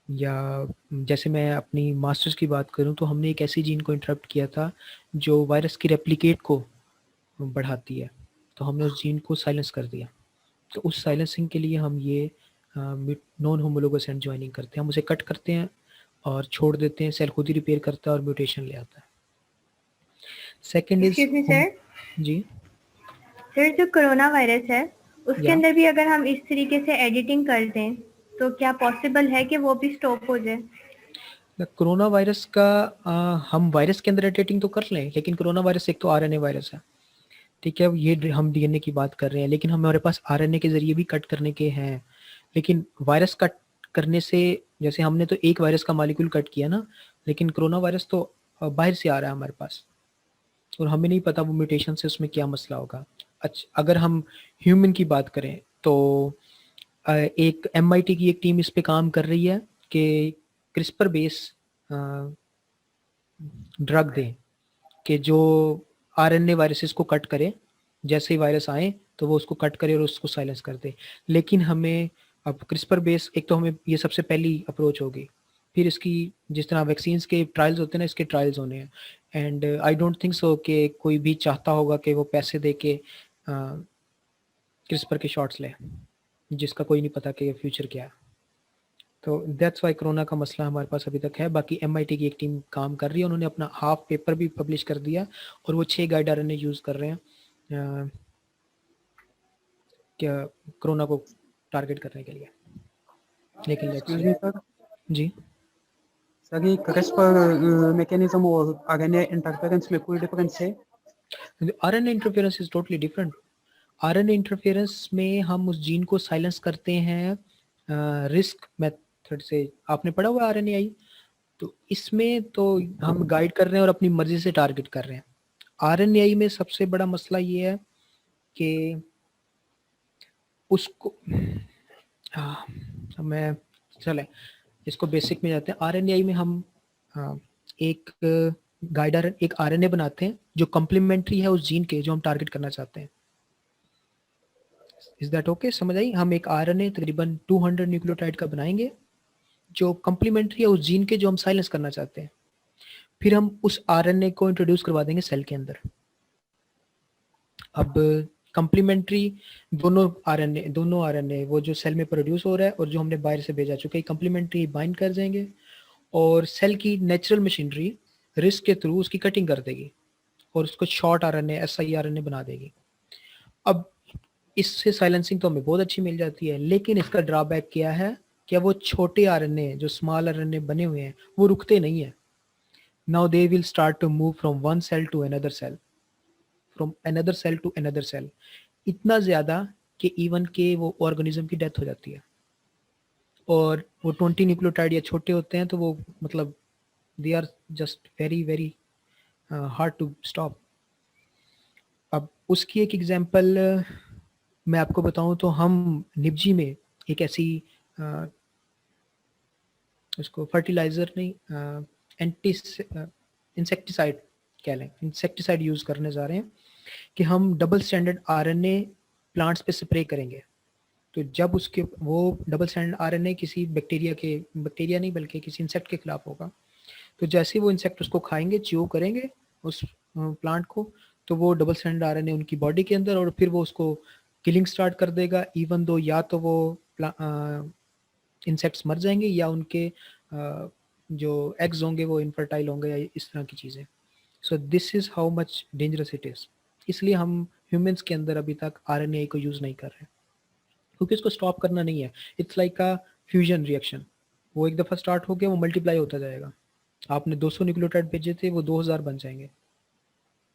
या जैसे मैं अपनी मास्टर्स की बात करूं तो हमने एक ऐसी जीन को इंटरप्ट किया था जो वायरस की रेप्लिकेट को बढ़ाती है, तो हमने उस जीन को साइलेंस कर दिया. तो उस साइलेंसिंग के लिए हम ये नॉन होमोलोगस एंड जॉइनिंग करते हैं. हम उसे कट करते हैं और छोड़ देते हैं, सेल खुद ही रिपेयर करता है और म्यूटेशन ले आता है. Second is excuse me sir. जी सर जो कोरोना वायरस है उसके या अंदर भी अगर हम इस तरीके से एडिटिंग कर दें तो क्या पॉसिबल है कि वो भी स्टॉप हो जाए? कोरोना वायरस का हम वायरस के अंदर एडिटिंग तो कर लें, लेकिन कोरोना वायरस एक तो आरएनए वायरस है, ठीक है. ये हम डीएनए की बात कर रहे हैं, लेकिन हमारे पास आरएनए के जरिए भी कट करने के हैं. लेकिन वायरस कट करने से, जैसे हमने तो एक वायरस का मॉलिक्यूल कट किया ना, लेकिन कोरोना वायरस तो बाहर से आ रहा है हमारे पास और हमें नहीं पता वो म्यूटेशन से उसमें क्या मसला होगा. अच्छा, अगर हम ड्यूमन की बात करें तो एक MIT की एक टीम इस पे काम कर रही है कि क्रिस्पर बेस ड्रग दें कि जो आरएनए वायरसेस को कट करे, जैसे ही वायरस आए तो वो उसको कट करे और उसको साइलेंस कर दे. लेकिन हमें अब क्रिस्पर बेस, एक तो हमें ये सबसे पहली अप्रोच होगी, फिर इसकी जिस तरह वैक्सीन्स के ट्रायल्स होते हैं ना, इसके ट्रायल्स होने हैं. And I don't think so कि कोई भी चाहता होगा कि वो पैसे दे के क्रिस्पर के शॉट्स ले, जिसका कोई नहीं पता कि फ्यूचर क्या है. तो दैट्स वाई कोरोना का मसला हमारे पास अभी तक है. बाकी MIT की एक टीम काम कर रही है, उन्होंने अपना हाफ पेपर भी पब्लिश कर दिया और वो 6 गाइड आरएनए यूज़ कर रहे हैं क्या कोरोना को टारगेट करने के लिए. लेकिन एक्सक्यूज मी सर. जी सर ये क्रिस्पर मैकेनिज्म और आरएनए इंटरफेरेंस में कोई डिफरेंस है? RNA interference is totally different. RNA interference में हम उस जीन को साइलेंस करते हैं रिस्क मेथड से आपने पढ़ा हुआ RNAi, तो इसमें तो हम गाइड कर रहे हैं और अपनी मर्जी से टारगेट कर रहे हैं। RNAi में सबसे बड़ा मसला ये है कि उसको मैं चले इसको बेसिक में जाते हैं। RNAi में हम एक गाइडर एक RNA बनाते हैं जो कम्प्लीमेंट्री है उस जीन के जो हम टारगेट करना चाहते हैं। Is that okay? समझ आई? हम एक RNA तकरीबन 200 न्यूक्लियोटाइड का बनाएंगे जो कम्प्लीमेंट्री है उस जीन के जो हम साइलेंस करना चाहते हैं। फिर हम उस RNA को इंट्रोड्यूस करवा देंगे सेल के अंदर। अब कम्प्लीमेंट्री दोनों RNA वो जो सेल में प्रोड्यूस हो रहा है और जो हमने बाहर से भेजा चुके कम्प्लीमेंट्री बाइंड कर जाएंगे और सेल की नेचुरल मशीनरी रिस्क के थ्रू उसकी कटिंग कर देगी और उसको शॉर्ट RNA siRNA बना देगी। अब इससे साइलेंसिंग तो हमें बहुत अच्छी मिल जाती है, लेकिन इसका ड्रॉबैक क्या है? क्या वो छोटे RNA जो स्मॉल RNA बने हुए हैं वो रुकते नहीं है। Now they will start to move from one cell to another cell, from another cell to another cell, इतना ज़्यादा कि इवन के वो ऑर्गेनिज्म की डेथ हो जाती है। और वो 20 न्यूक्लियोटाइड या छोटे होते हैं तो वो मतलब they are just very very hard to stop. अब उसकी एक एग्जांपल मैं आपको बताऊं तो हम निपजी में एक ऐसी उसको फर्टिलाइज़र नहीं एंटी इंसेक्टिसाइड कह लें, इंसेक्टिसाइड यूज़ करने जा रहे हैं कि हम डबल स्टैंडर्ड RNA प्लांट्स पे स्प्रे करेंगे। तो जब उसके वो डबल स्टैंडर्ड RNA किसी बैक्टीरिया नहीं बल्कि किसी इंसेक्ट के खिलाफ होगा, तो जैसे ही वो इंसेक्ट उसको खाएंगे, च्यू करेंगे उस प्लांट को, तो वो डबल स्टैंडर्ड RNA उनकी बॉडी के अंदर और फिर वो उसको किलिंग स्टार्ट कर देगा। इवन दो या तो वो इंसेक्ट्स मर जाएंगे या उनके जो एग्स होंगे वो इनफर्टाइल होंगे या इस तरह की चीज़ें। So this is how much dangerous it is. इसलिए हम ह्यूमंस के अंदर अभी तक RNA को यूज़ नहीं कर रहे क्योंकि इसको स्टॉप करना नहीं है। It's like a fusion reaction, वो एक दफ़ा स्टार्ट हो गया वो मल्टीप्लाई होता जाएगा। आपने 200 न्यूक्लियोटाइड भेजे थे वो 2000 बन जाएंगे।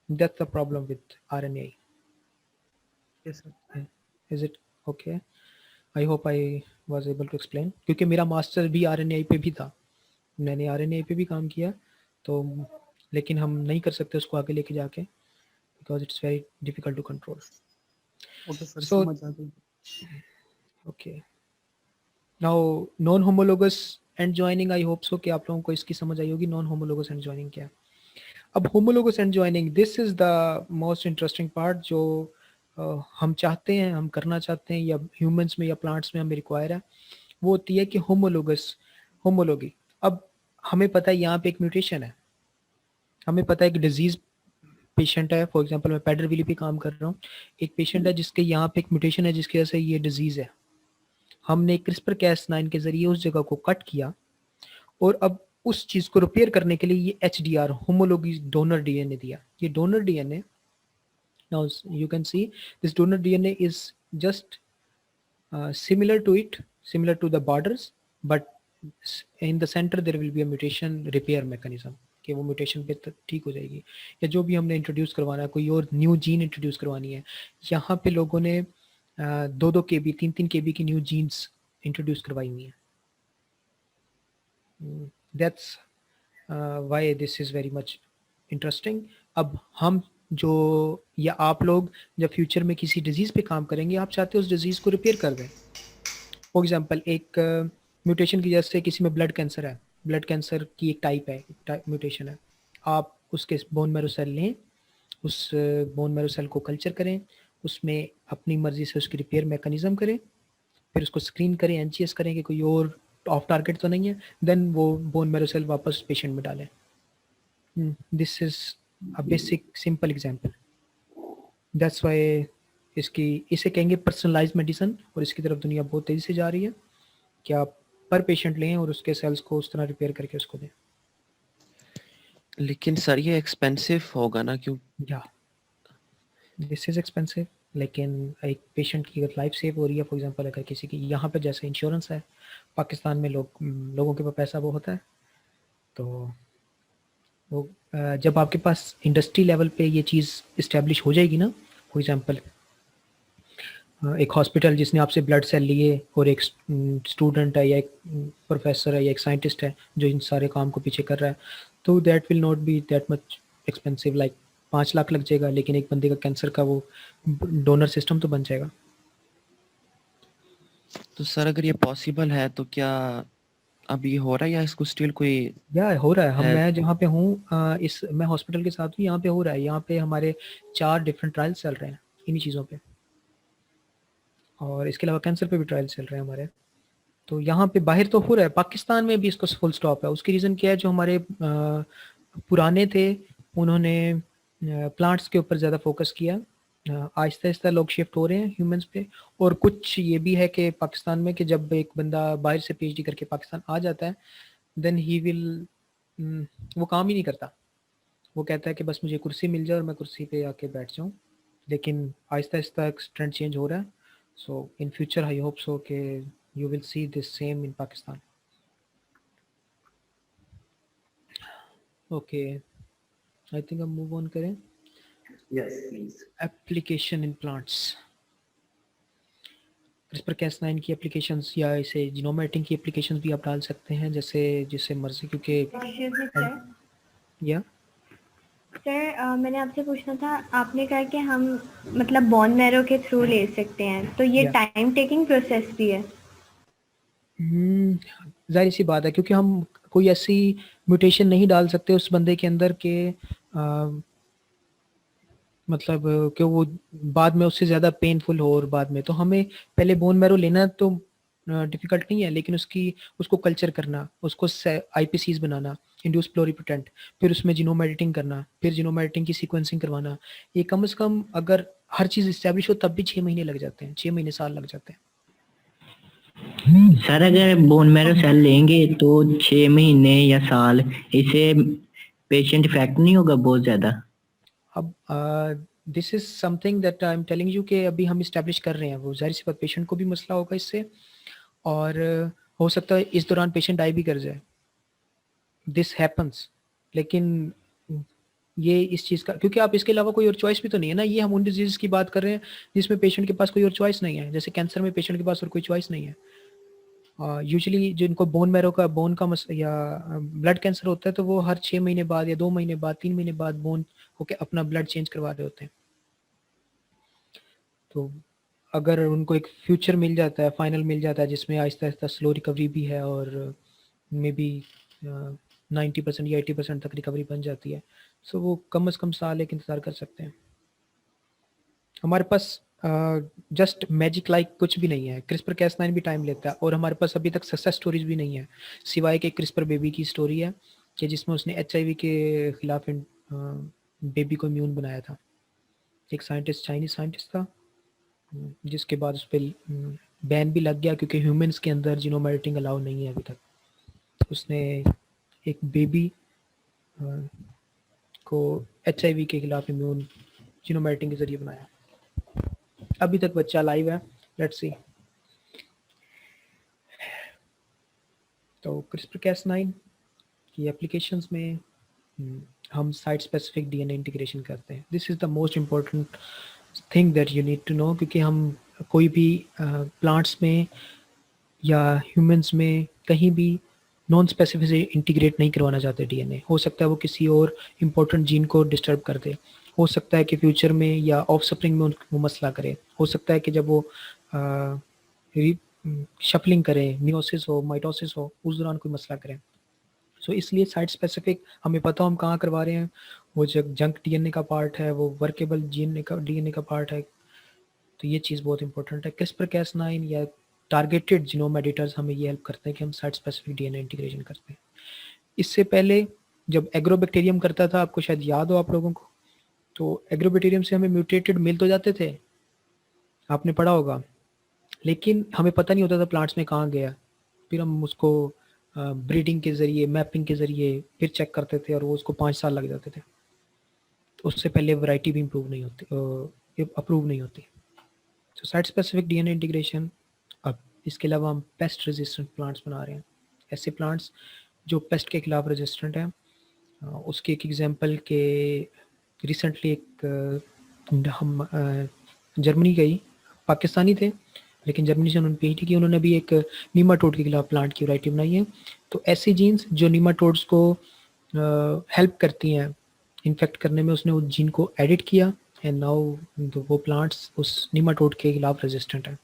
That's the problem with RNA। Yes sir. Is it okay? I hope I was able to explain, क्योंकि मेरा मास्टर भी RNA पे भी था, मैंने RNA पे भी काम किया, तो लेकिन हम नहीं कर सकते उसको आगे लेके जाके because it's very difficult to control. Okay sir, so समझ आ गई। Okay, now non homologous end joining, I hope so कि आप लोगों को इसकी समझ आई होगी नॉन होमोलोगस एंड जॉइनिंग क्या है। अब homologous end joining, this is the most interesting part जो हम चाहते हैं, हम करना चाहते हैं, या ह्यूमंस में या प्लांट्स में हमें रिक्वायर है। वो होती है कि होमोलोगी। अब हमें पता है यहाँ पे एक म्यूटेशन है, हमें पता है कि डिजीज पेशेंट है, फॉर एग्जांपल मैं पैडरविली पे काम कर रहा हूँ, एक पेशेंट है जिसके यहाँ पे एक म्यूटेशन है जिसकी वजह से ये डिजीज है। हमने CRISPR-Cas9 के जरिए उस जगह को कट किया और अब उस चीज को रिपेयर करने के लिए ये HDR होमोलोगी डोनर DNA दिया। ये donor DNA, now you can see this donor DNA is just similar to the borders, but in the center there will be a mutation repair mechanism कि वो म्यूटेशन पे ठीक हो जाएगी। या जो भी हमने इंट्रोड्यूस करवाना है, कोई और न्यू जीन इंट्रोड्यूस करवानी है, यहाँ पे लोगों ने 2-2 KB 3-3 KB की न्यू जीन्स इंट्रोड्यूस करवाई हुई हैं। That's why this is very much interesting. अब हम जो या आप लोग जब फ्यूचर में किसी डिजीज़ पे काम करेंगे, आप चाहते हो उस डिजीज़ को रिपेयर कर दें। फॉर एग्जांपल एक म्यूटेशन की वजह से किसी में ब्लड कैंसर है, ब्लड कैंसर की एक टाइप है, म्यूटेशन है, आप उसके बोन मैरो सेल लें, उस बोन मैरो सेल को कल्चर करें, उसमें अपनी मर्जी से उसकी रिपेयर मैकेनिज्म करें, फिर उसको स्क्रीन करें, NGS करें कि कोई और ऑफ टारगेट तो नहीं है, देन वो बोन मैरो सेल वापस पेशेंट में डालें। This is a basic simple example. That's why इसे कहेंगे पर्सनलाइज्ड मेडिसिन, और इसकी तरफ दुनिया बहुत तेज़ी से जा रही है कि आप पर पेशेंट लें और उसके सेल्स को उस तरह रिपेयर करके उसको दें। लेकिन सर ये एक्सपेंसिव होगा ना? क्यों? या दिस इज़ एक्सपेंसिव, लेकिन एक पेशेंट की अगर लाइफ सेव हो रही है, फॉर एग्जांपल अगर किसी की यहाँ पे जैसे इंश्योरेंस है, पाकिस्तान में लोगों के पास पैसा वो होता है, तो वो जब आपके पास इंडस्ट्री लेवल पे ये चीज़ इस्टेब्लिश हो जाएगी ना, फॉर एग्जांपल एक हॉस्पिटल जिसने आपसे ब्लड सेल लिए और एक स्टूडेंट है या एक प्रोफेसर है या एक साइंटिस्ट है जो इन सारे काम को पीछे कर रहा है, तो that will not be that much expensive, like 5 lakh लग जाएगा, लेकिन एक बंदे का कैंसर का वो डोनर सिस्टम तो बन जाएगा। तो सर अगर ये पॉसिबल है तो क्या अभी हो रहा है या इसको स्टिल कोई या हो रहा है। हम है? मैं जहाँ पे हूँ मैं हॉस्पिटल के साथ हूँ, यहाँ पे हो रहा है। यहाँ पे हमारे 4 डिफरेंट ट्रायल्स चल रहे हैं इन्हीं चीज़ों पे, और इसके अलावा कैंसर पे भी ट्रायल चल रहे हैं हमारे। तो यहाँ पे बाहर तो हो रहा है, पाकिस्तान में भी इसको फुल स्टॉप है। उसकी रीज़न क्या है, जो हमारे पुराने थे उन्होंने प्लांट्स के ऊपर ज़्यादा फोकस किया। आहिस्ता आहिस्ता लोग शिफ्ट हो रहे हैं ह्यूमंस पे। और कुछ ये भी है कि पाकिस्तान में कि जब एक बंदा बाहर से पीएचडी करके पाकिस्तान आ जाता है, देन ही विल वो काम ही नहीं करता। वो कहता है कि बस मुझे कुर्सी मिल जाए और मैं कुर्सी पे आके बैठ जाऊँ। लेकिन आहिस्ता आहिस्ता ट्रेंड चेंज हो रहा है। सो in future I hope so कि you will see this same in Pakistan. Okay, I think हम move on करें। Yes, please. Application in plants. CRISPR-Cas9 की एप्लीकेशंस या इसे जीनोम एडिटिंग की एप्लीकेशंस भी आप डाल सकते हैं जैसे जिससे मर्जी, क्योंकि Excuse me, sir. या सर मैंने आपसे पूछना था, आपने कहा कि हम मतलब बोन मैरो के थ्रू ले सकते हैं, तो ये Yeah. टाइम टेकिंग प्रोसेस भी है? जाहिर सी बात है, क्योंकि हम कोई ऐसी म्यूटेशन नहीं डाल सकते उस बंदे के अंदर के मतलब कि वो बाद में उससे ज़्यादा पेनफुल हो। और बाद में तो हमें पहले बोन मैरो लेना तो डिफ़िकल्ट नहीं है, लेकिन उसको कल्चर करना, उसको आईपीसीज बनाना, इंड्यूस प्लोरिपोटेंट, फिर उसमें जीनोम एडिटिंग करना, फिर जीनोम एडिटिंग की सीक्वेंसिंग करवाना, ये कम से कम अगर हर चीज़ इस्टेब्लिश हो तब भी 6 महीने लग जाते हैं, 6 महीने साल लग जाते हैं। सर अगर बोन मैरो सेल लेंगे तो 6 महीने या साल, इससे पेशेंट इफेक्ट नहीं होगा बहुत ज्यादा? अब this is something that I am telling you कि अभी हम इस्टेब्लिश कर रहे हैं। वो जाहिर सी बात पेशेंट को भी मसला होगा इससे, और हो सकता है इस दौरान पेशेंट डाई भी कर जाए। दिस हैपन्स, लेकिन ये इस चीज़ का, क्योंकि आप इसके अलावा कोई और चॉइस भी तो नहीं है ना। ये हम उन डिजीज़ की बात कर रहे हैं जिसमें पेशेंट के पास कोई और चॉइस नहीं है, जैसे कैंसर में पेशेंट के पास और कोई चॉइस नहीं है। यूजुअली जिनको बोन मैरो का या ब्लड कैंसर होता है, तो वो हर 6 महीने बाद या 2 महीने बाद 3 महीने बाद बोन होके अपना ब्लड चेंज करवा रहे होते हैं। तो अगर उनको एक फ्यूचर मिल जाता है, फाइनल मिल जाता है जिसमें आहिस्ता आहिस्ता स्लो रिकवरी भी है और मे बी 90% या 80% तक रिकवरी बन जाती है, सो वो कम से कम साल एक इंतज़ार कर सकते हैं। हमारे पास जस्ट मैजिक लाइक कुछ भी नहीं है। क्रिस्पर Cas9 भी टाइम लेता है, और हमारे पास अभी तक सक्सेस स्टोरीज भी नहीं है, सिवाय के क्रिस्पर बेबी की स्टोरी है कि जिसमें उसने HIV के खिलाफ बेबी को इम्यून बनाया था। एक साइंटिस्ट, चाइनीज साइंटिस्ट था, जिसके बाद उस पर बैन भी लग गया क्योंकि ह्यूमंस के अंदर जीनोम एडिटिंग अलाउ नहीं है अभी तक। उसने एक बेबी को HIV के खिलाफ इम्यून जीनोम एडिटिंग के जरिए बनाया। अभी तक बच्चा लाइव है, लेट्स सी। तो CRISPR-Cas9 की एप्लीकेशंस में हम साइट स्पेसिफिक DNA इंटीग्रेशन करते हैं। This is the most important thing that you need to know, क्योंकि हम कोई भी प्लांट्स में या ह्यूमंस में कहीं भी नॉन स्पेसिफिक इंटीग्रेट नहीं करवाना चाहते DNA। हो सकता है वो किसी और इम्पोर्टेंट जीन को डिस्टर्ब कर दे, हो सकता है कि फ्यूचर में या ऑफ स्प्रिंग में वो मसला करे, हो सकता है कि जब वो शफलिंग करे, मियोसिस हो, माइटोसिस हो, उस दौरान कोई मसला करे। सो इसलिए साइट स्पेसिफिक हमें पता हो हम कहाँ करवा रहे हैं। वो जंक DNA का पार्ट है, वो वर्केबल DNA का पार्ट है। तो ये चीज़ बहुत इंपॉर्टेंट है। CRISPR-Cas9 या टारगेटेड जीनोम एडिटर्स हमें ये हेल्प करते हैं कि हम साइट स्पेसिफिक DNA इंटीग्रेशन करते हैं। इससे पहले जब एग्रोबैक्टीरियम करता था, आपको शायद याद हो आप लोगों को, तो एग्रोबैक्टीरियम से हमें म्यूटेटेड मिल तो जाते थे, आपने पढ़ा होगा, लेकिन हमें पता नहीं होता था प्लांट्स में कहाँ गया। फिर हम उसको ब्रीडिंग के ज़रिए, मैपिंग के ज़रिए फिर चेक करते थे, और वो उसको 5 साल लग जाते थे। तो उससे पहले वैरायटी भी अप्रूव नहीं होती। तो साइट स्पेसिफिक DNA इंटीग्रेशन। अब इसके अलावा हम पेस्ट रेजिस्टेंट प्लांट्स बना रहे हैं, ऐसे प्लांट्स जो पेस्ट के खिलाफ रेजिस्टेंट हैं। उसके एक एग्जांपल के रिसेंटली एक हम जर्मनी गई पाकिस्तानी थे लेकिन जर्मनी से उन्होंने पीएचडी की। उन्होंने भी एक नीमाटोड के खिलाफ प्लांट की वैरायटी बनाई है। तो ऐसी जीन्स जो नीमाटोड्स को हेल्प करती हैं इन्फेक्ट करने में, उसने उस जीन को एडिट किया एंड नाउ वो प्लांट्स उस नीमाटोड के खिलाफ रेजिस्टेंट है।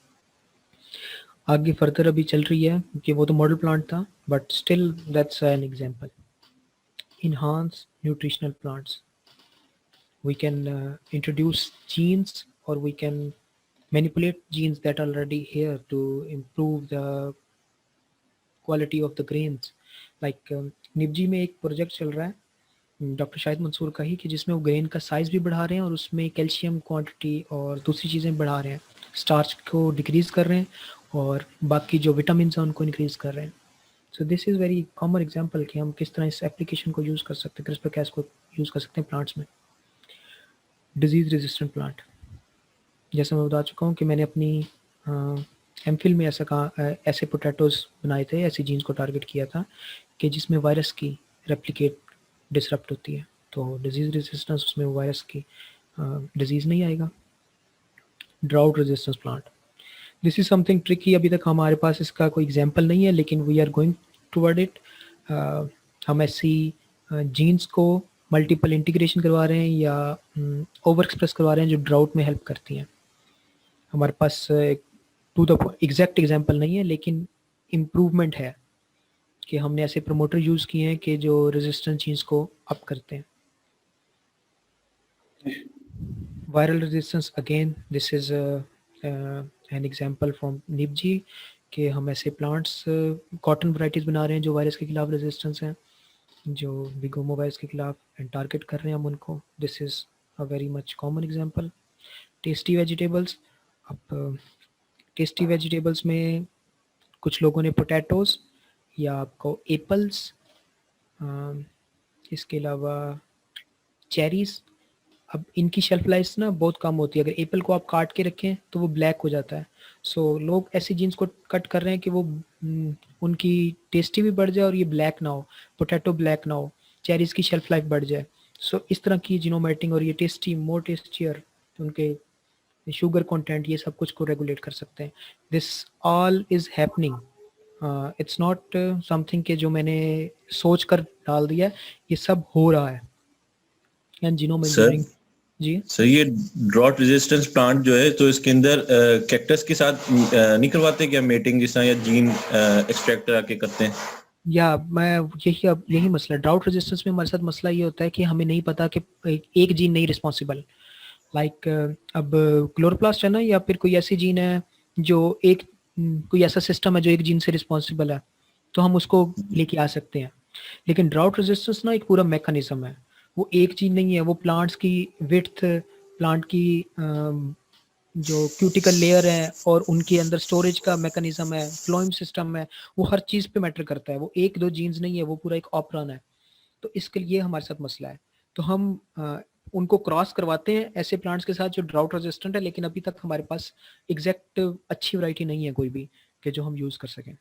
आगे फर्दर अभी चल रही है कि वो तो मॉडल प्लांट था but still that's an example. Enhance nutritional plants. We can introduce genes or we can manipulate genes that are already here to improve the quality of the grains. Like निपजी में एक प्रोजेक्ट चल रहा है डॉक्टर शाहिद मंसूर का ही कि जिसमें वो ग्रेन का साइज भी बढ़ा रहे हैं और उसमें कैल्शियम क्वांटिटी और दूसरी चीज़ें बढ़ा रहे हैं, स्टार्च को डिक्रीज कर रहे हैं और बाकी जो विटामिन हैं उनको इंक्रीज कर रहे हैं। So this is very common example कि हम किस तरह इस एप्लीकेशन को यूज़ कर सकते हैं, क्रिस्पर कैस को यूज़ कर सकते हैं प्लांट्स में। डिजीज़ रेजिस्टेंट प्लांट, जैसे मैं बता चुका हूँ कि मैंने अपनी एमफिल में ऐसे पोटैटोज़ बनाए थे, ऐसी जीन्स को टारगेट किया था कि जिसमें वायरस की रेप्लिकेट डिसरप्ट होती है, तो डिजीज़ रेजिस्टेंस उसमें वायरस की डिजीज़ नहीं आएगा। Drought resistance plant, this is something tricky, अभी तक हमारे पास इसका कोई एग्जांपल नहीं है लेकिन we are going toward it. हम ऐसी जीन्स को मल्टीपल इंटीग्रेशन करवा रहे हैं या ओवर एक्सप्रेस करवा रहे हैं जो ड्राउट में हेल्प करती हैं। हमारे पास टू द एग्जैक्ट एग्जांपल नहीं है लेकिन इम्प्रूवमेंट है कि हमने ऐसे प्रमोटर यूज़ किए हैं कि जो रेजिस्टेंस जीन्स को अप करते हैं। Viral resistance, again this is an example from निपजी कि हम ऐसे प्लांट्स कॉटन वैराइटीज़ बना रहे हैं जो वायरस के खिलाफ रेजिस्टेंस हैं, जो विगोमो वायरस के खिलाफ एंड टारगेट कर रहे हैं हम उनको। This is a very much common example. Tasty vegetables, अब टेस्टी वेजिटेबल्स में कुछ लोगों ने पोटैटोज़ या आपको एप्पल्स, इसके अलावा चेरीज़। अब इनकी शेल्फ लाइफ ना बहुत कम होती है, अगर एप्पल को आप काट के रखें तो वो ब्लैक हो जाता है। सो लोग ऐसी जीन्स को कट कर रहे हैं कि वो उनकी टेस्टी भी बढ़ जाए और ये ब्लैक ना हो, पोटैटो ब्लैक ना हो, चेरीज़ की शेल्फ लाइफ बढ़ जाए। सो इस तरह की जीनोमैटिंग और ये टेस्टी मोर टेस्टियर, उनके शुगर कंटेंट, ये सब कुछ को रेगुलेट कर सकते हैं। This all is happening, it's not something के जो मैंने सोच कर डाल दिया, ये सब हो रहा है। एंड जीनोम इंजीनियरिंग जी सर, ये ड्रॉट रेजिस्टेंस प्लांट जो है तो इसके अंदर कैक्टस के साथ नहीं करवाते क्या मेटिंग, जिस तरह या जीन एक्सट्रैक्टर आके करते हैं? या मैं यही मसला, ड्राउट रेजिस्टेंस में हमारे साथ मसला ये होता है कि हमें नहीं पता कि एक जीन नहीं रिस्पॉन्सिबल। लाइक अब क्लोरोप्लास्ट है ना, या फिर कोई ऐसी जीन है जो कोई ऐसा सिस्टम है जो एक जीन से रिस्पॉन्सिबल है, तो हम उसको लेके आ सकते हैं। लेकिन ड्राउट रेजिस्टेंस ना एक पूरा मैकेनिज्म है, वो एक चीज़ नहीं है, वो प्लांट्स की विड्थ, प्लांट की जो क्यूटिकल लेयर है और उनके अंदर स्टोरेज का मैकेनिज्म है, फ्लोएम सिस्टम है, वो हर चीज़ पे मैटर करता है। वो एक दो जीन्स नहीं है, वो पूरा एक ऑपरन है। तो इसके लिए हमारे साथ मसला है। तो हम उनको क्रॉस करवाते हैं ऐसे प्लांट्स के साथ जो ड्राउट रेजिस्टेंट है, लेकिन अभी तक हमारे पास एग्जैक्ट अच्छी वैरायटी नहीं है कोई भी कि जो हम यूज़ कर सकें।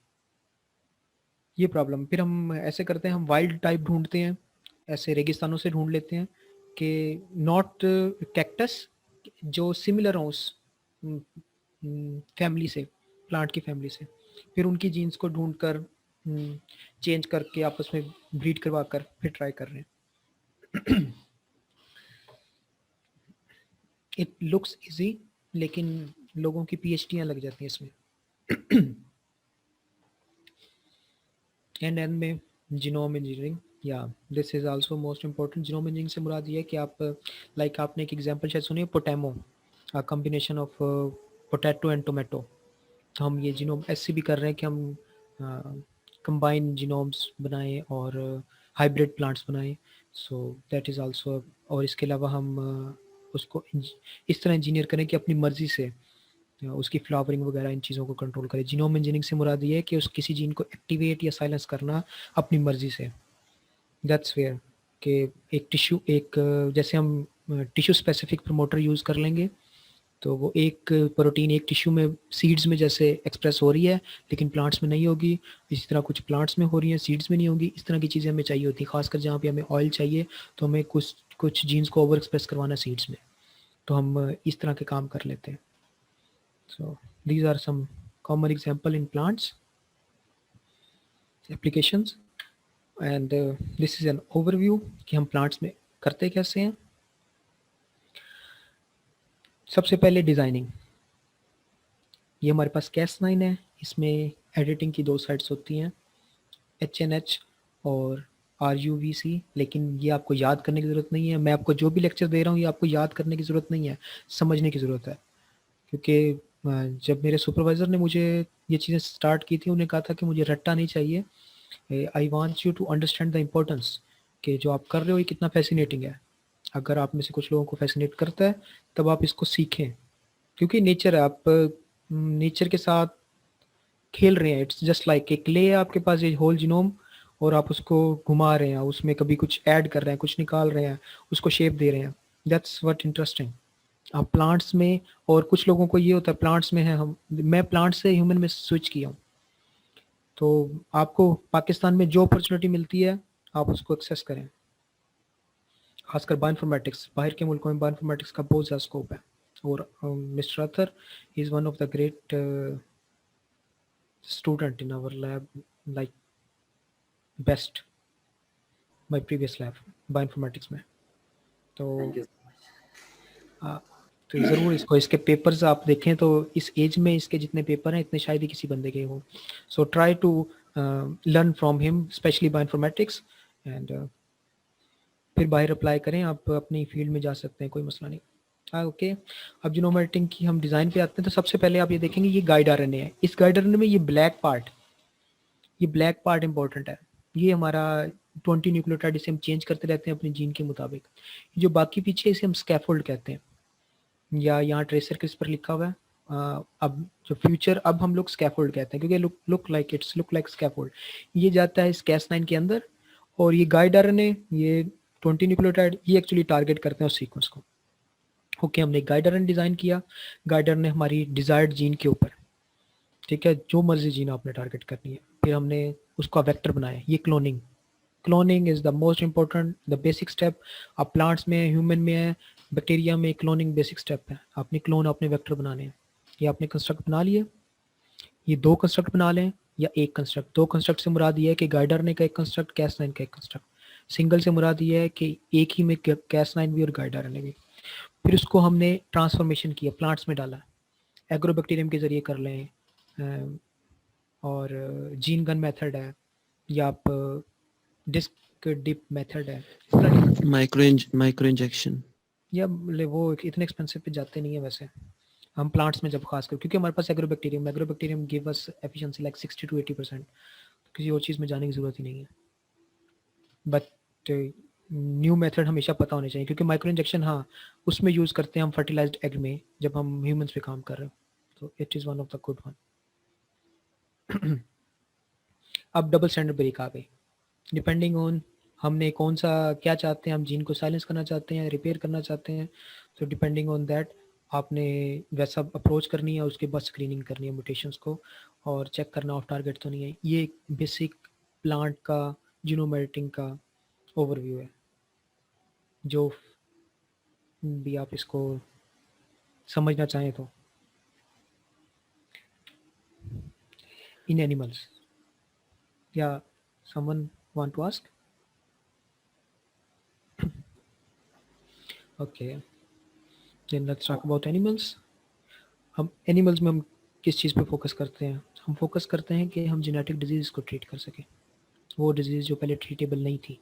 ये प्रॉब्लम, फिर हम ऐसे करते हैं, हम वाइल्ड टाइप ढूंढते हैं, ऐसे रेगिस्तानों से ढूंढ लेते हैं कि नॉट कैक्टस, जो सिमिलर हो उस फैमिली से, प्लांट की फैमिली से, फिर उनकी जीन्स को ढूंढ कर चेंज करके आपस में ब्रीड करवा कर फिर ट्राई कर रहे हैं। इट लुक्स इजी, लेकिन लोगों की पीएचडियां लग जाती हैं इसमें। एंड एंड में जीनोम इंजीनियरिंग, या this is also most important. Genome engineering से मुराद ये है कि आप लाइक आपने एक एग्जांपल शायद सुनी है, पोटैमो, combination of potato and tomato. तो हम ये जीनोम ऐसे भी कर रहे हैं कि हम कंबाइन जीनोम्स बनाएं और हाइब्रिड प्लांट्स बनाएं। सो दैट इज़ आल्सो, और इसके अलावा हम उसको इस तरह इंजीनियर करें कि अपनी मर्ज़ी से उसकी फ्लावरिंग वगैरह इन चीज़ों को कंट्रोल करें। जीनोम इंजीनियरिंग से मुराद ये है कि उस किसी जीन को एक्टिवेट या साइलेंस करना अपनी मर्ज़ी से। दैट्स वेयर कि एक टिश्यू, एक जैसे हम टिश्यू स्पेसिफिक प्रमोटर यूज़ कर लेंगे तो वो एक प्रोटीन एक टिश्यू में, सीड्स में जैसे एक्सप्रेस हो रही है लेकिन प्लांट्स में नहीं होगी, इसी तरह कुछ प्लांट्स में हो रही है, सीड्स में नहीं होगी। इस तरह की चीज़ें हमें चाहिए होती हैं, खासकर जहाँ पे हमें ऑयल चाहिए तो हमें कुछ जीन्स को ओवर एक्सप्रेस करवाना सीड्स में, तो हम इस तरह के काम कर लेते हैं। So these are some common example in plants applications, and this is an overview कि हम plants में करते कैसे हैं. सबसे पहले डिज़ाइनिंग. ये हमारे पास Cas9 है. इसमें एडिटिंग की 2 साइड्स होती हैं, HNH और RUVC, लेकिन ये आपको याद करने की ज़रूरत नहीं है. मैं आपको जो भी लेक्चर दे रहा हूँ ये आपको याद करने की ज़रूरत नहीं है, समझने की ज़रूरत है. क्योंकि जब मेरे सुपरवाइज़र ने मुझे ये चीज़ें स्टार्ट की थी, उन्हें कहा था कि मुझे रट्टा नहीं चाहिए, I want you to understand the importance कि जो आप कर रहे हो ये कितना फैसिनेटिंग है. अगर आप में से कुछ लोगों को फैसिनेट करता है तब आप इसको सीखें, क्योंकि नेचर है, आप नेचर के साथ खेल रहे हैं. इट्स जस्ट लाइक एक क्ले है आपके पास, ये होल जीनोम, और आप उसको घुमा रहे हैं, उसमें कभी कुछ ऐड कर रहे हैं, कुछ निकाल रहे हैं, उसको शेप दे रहे हैं. That's what interesting. आप प्लांट्स में, और कुछ लोगों को ये होता है प्लांट्स में है, मैं प्लांट से ह्यूमन में स्विच किया हूँ. तो आपको पाकिस्तान में जो अपॉर्चुनिटी मिलती है आप उसको एक्सेस करें, खासकर बायोइन्फॉर्मेटिक्स. बाहर के मुल्कों में बायोइन्फॉर्मेटिक्स का बहुत ज़्यादा स्कोप है. और mister Atar is one of the great student in our lab, like best my previous lab bioinformatics में. तो तो ज़रूर इसको, इसके पेपर्स आप देखें तो इस एज में इसके जितने पेपर हैं इतने शायद ही किसी बंदे के हो. So try to learn from him, specially bioinformatics, and फिर बाहर अप्लाई करें. आप अपनी फील्ड में जा सकते हैं, कोई मसला नहीं. ओके. अब जीनोम एडिटिंग की हम डिज़ाइन पे आते हैं. तो सबसे पहले आप ये देखेंगे ये गाइड आरएनए है. इस गाइड आरएनए में ये ब्लैक पार्ट इंपॉर्टेंट है. ये हमारा 20 न्यूक्लियोटाइड, इसे हम चेंज करते रहते हैं अपने जीन के मुताबिक. जो बाकी पीछे, इसे हम स्कैफोल्ड कहते हैं, या यहाँ ट्रेसर क्रिस्पर लिखा हुआ है. अब जो फ्यूचर, अब हम लोग स्कैफोल्ड कहते हैं, क्योंकि लुक लाइक स्कैफोल्ड. ये जाता है इस Cas9 के अंदर, और ये गाइड आरएनए, ये 20 न्यूक्लियोटाइड, ये एक्चुअली टारगेट करते हैं उस सीक्वेंस को. ओके, हमने गाइड आरएनए डिज़ाइन किया. गाइड आरएनए हमारी डिज़ायर्ड जीन के ऊपर, ठीक है, जो मर्जी जीन आपने टारगेट करनी है. फिर हमने उसका वेक्टर बनाया. ये cloning is the most important, the basic step. आप प्लांट्स में, ह्यूमन में है, बैक्टीरिया में क्लोनिंग बेसिक स्टेप है. आपने क्लोन, अपने वेक्टर बनाने हैं. ये आपने कंस्ट्रक्ट बना लिए. ये 2 कंस्ट्रक्ट बना लें या एक कंस्ट्रक्ट. 2 कंस्ट्रक्ट से मुराद ये है कि गाइड आरएनए का एक कंस्ट्रक्ट, Cas9 का एक कंस्ट्रक्ट. सिंगल से मुराद ये है कि एक ही में Cas9 भी और गाइड आरएनए भी. फिर उसको हमने ट्रांसफॉर्मेशन किया, प्लांट्स में डाला. एग्रोबैक्टीरियम के ज़रिए कर लें, और जीन गन मेथड है, या आप डिस्क डिप मेथड है, माइक्रो इंजेक्शन, या वो इतने एक्सपेंसिव पे जाते नहीं है वैसे हम प्लांट्स में, जब खासकर क्योंकि हमारे पास Agrobacterium give us efficiency like 60 to 80%. किसी और चीज़ में जाने की ज़रूरत ही नहीं है. बट न्यू मेथड हमेशा पता होने चाहिए, क्योंकि माइक्रो इंजेक्शन, हाँ, उसमें यूज़ करते हैं हम फर्टिलाइज्ड एग में, जब हम ह्यूमंस पे काम कर रहे हैं. तो it is one of the good one. अब डबल स्टैंडर्ड ब्रेक आ गई. डिपेंडिंग ऑन हमने कौन सा क्या चाहते हैं, हम जीन को साइलेंस करना चाहते हैं, रिपेयर करना चाहते हैं. तो डिपेंडिंग ऑन दैट आपने वैसा अप्रोच करनी है. उसके बाद स्क्रीनिंग करनी है म्यूटेशंस को, और चेक करना ऑफ टारगेट तो नहीं है. ये बेसिक प्लांट का जीनोम एडिटिंग का ओवरव्यू है, जो भी आप इसको समझना चाहें तो. इन एनिमल्स, या someone want to ask? Okay, then let's talk about animals. हम एनिमल्स में हम किस चीज़ पे फोकस करते हैं? हम फोकस करते हैं कि हम जेनेटिक डिजीज़ को ट्रीट कर सकें, वो डिजीज़ जो पहले ट्रीटेबल नहीं थी.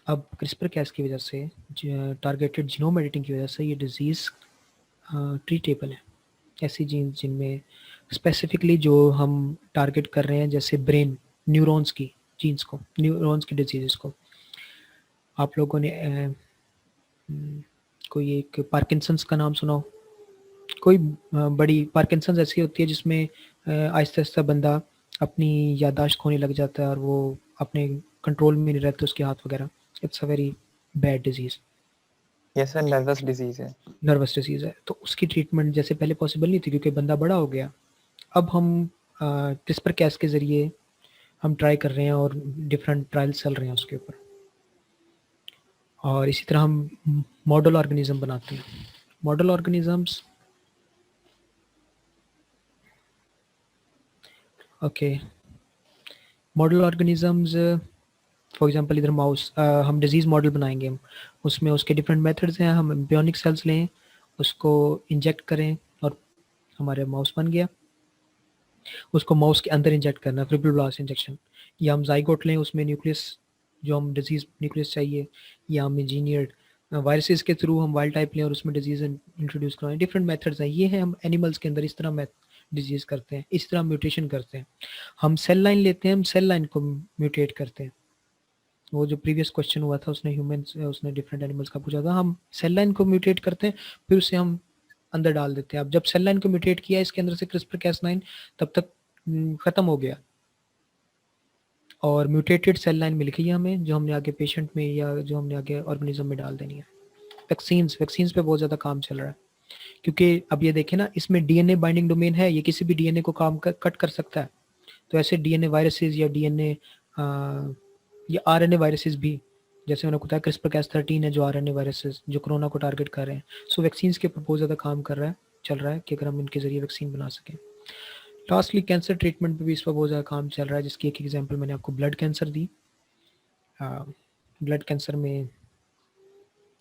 अब क्रिस्पर कैस की वजह से, टारगेटेड जीनोम एडिटिंग की वजह से ये डिजीज़ ट्रीटेबल है. ऐसी जीन्स जिनमें स्पेसिफिकली जो हम टारगेट कर रहे हैं, जैसे ब्रेन, न्यूरॉन्स की जीन्स को, न्यूरॉन्स की डिजीज़ को. आप लोगों ने कोई एक पार्किंसंस का नाम सुना हो? कोई बड़ी पार्किंसंस ऐसी होती है जिसमें आहिस्ता आहिस्ता बंदा अपनी याददाश्त खोने लग जाता है और वो अपने कंट्रोल में नहीं रहते उसके हाथ वगैरह. It's a very bad disease. Yes sir, nervous disease है. नर्वस डिजीज़ है. तो उसकी ट्रीटमेंट जैसे पहले पॉसिबल नहीं थी, क्योंकि बंदा बड़ा हो गया. अब हम क्रिस्पर कैस के ज़रिए हम ट्राई कर रहे हैं, और डिफरेंट ट्रायल्स चल रहे हैं उसके ऊपर. और इसी तरह हम मॉडल ऑर्गेनिज्म बनाते हैं. Model organisms okay, model organisms for example इधर माउस, हम डिजीज़ मॉडल बनाएंगे, हम उसमें उसके डिफरेंट मेथड्स हैं। हम एम्ब्रियोनिक सेल्स लें, उसको इंजेक्ट करें और हमारे माउस बन गया। उसको माउस के अंदर इंजेक्ट करना, फिब्रोब्लास्ट इंजेक्शन, या हम जाइगोट लें, उसमें न्यूक्लियस जो हम डिजीज़ न्यूक्लियस चाहिए, या हम इंजीनियर्ड वायरसेस के थ्रू हम वाइल्ड टाइप लें और उसमें डिजीज़ इंट्रोड्यूस करवाएं। डिफरेंट मेथड्स हैं, ये हैं हम एनिमल्स के अंदर इस तरह डिजीज़ करते हैं, इस तरह म्यूटेशन करते हैं। हम सेल लाइन लेते हैं, हम सेल लाइन को म्यूटेट करते हैं। वो जो प्रीवियस क्वेश्चन हुआ था उसने ह्यूमंस, उसने डिफरेंट एनिमल्स का पूछा था। हम सेल लाइन को म्यूटेट करते हैं, फिर उसे हम अंदर डाल देते हैं। अब जब सेल लाइन को म्यूटेट किया इसके अंदर से CRISPR-Cas9, तब तक ख़त्म हो गया और म्यूटेटेड सेल लाइन मिल गई हमें, जो हमने आगे पेशेंट में या जो हमने आगे ऑर्गेनिज्म में डाल देनी है। वैक्सीन्स पे बहुत ज़्यादा काम चल रहा है, क्योंकि अब ये देखें ना, इसमें डीएनए बाइंडिंग डोमेन है, ये किसी भी डीएनए को कट कर सकता है। तो ऐसे डीएनए वायरसेस या डीएनए या आरएनए वायरसेस भी, जैसे मैंने बताया CRISPR-Cas13 है जो आरएनए वायरसेस जो कोरोना को टारगेट कर रहे हैं। सो वैक्सीन्स के ऊपर बहुत ज़्यादा काम चल रहा है कि अगर हम इनके ज़रिए वैक्सीन बना सकें। लास्टली कैंसर ट्रीटमेंट पे भी इस पर बहुत ज़्यादा काम चल रहा है, जिसकी एक एग्जांपल मैंने आपको ब्लड कैंसर दी। ब्लड कैंसर में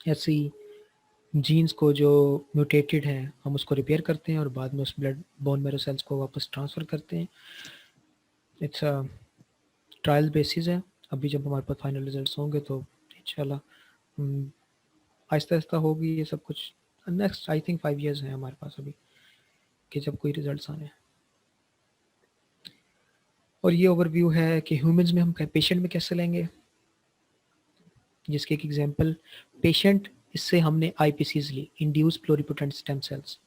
ऐसी जीन्स को जो म्यूटेटेड हैं हम उसको रिपेयर करते हैं और बाद में उस ब्लड बोन मैरो सेल्स को वापस ट्रांसफ़र करते हैं। इट्स अ ट्रायल बेसिस है। अभी जब हमारे पास फाइनल रिजल्ट्स होंगे तो इंशाल्लाह आहिस्ता आहिस्ता होगी ये सब कुछ। नेक्स्ट आई थिंक 5 years हैं हमारे पास अभी कि जब कोई रिजल्ट्स आने। और ये ओवरव्यू है कि ह्यूमंस में हम पेशेंट में कैसे लेंगे, जिसके एक एग्जांपल पेशेंट, इससे हमने आईपीसीज ली, इंड्यूस प्लुरिपोटेंट स्टेम सेल्स।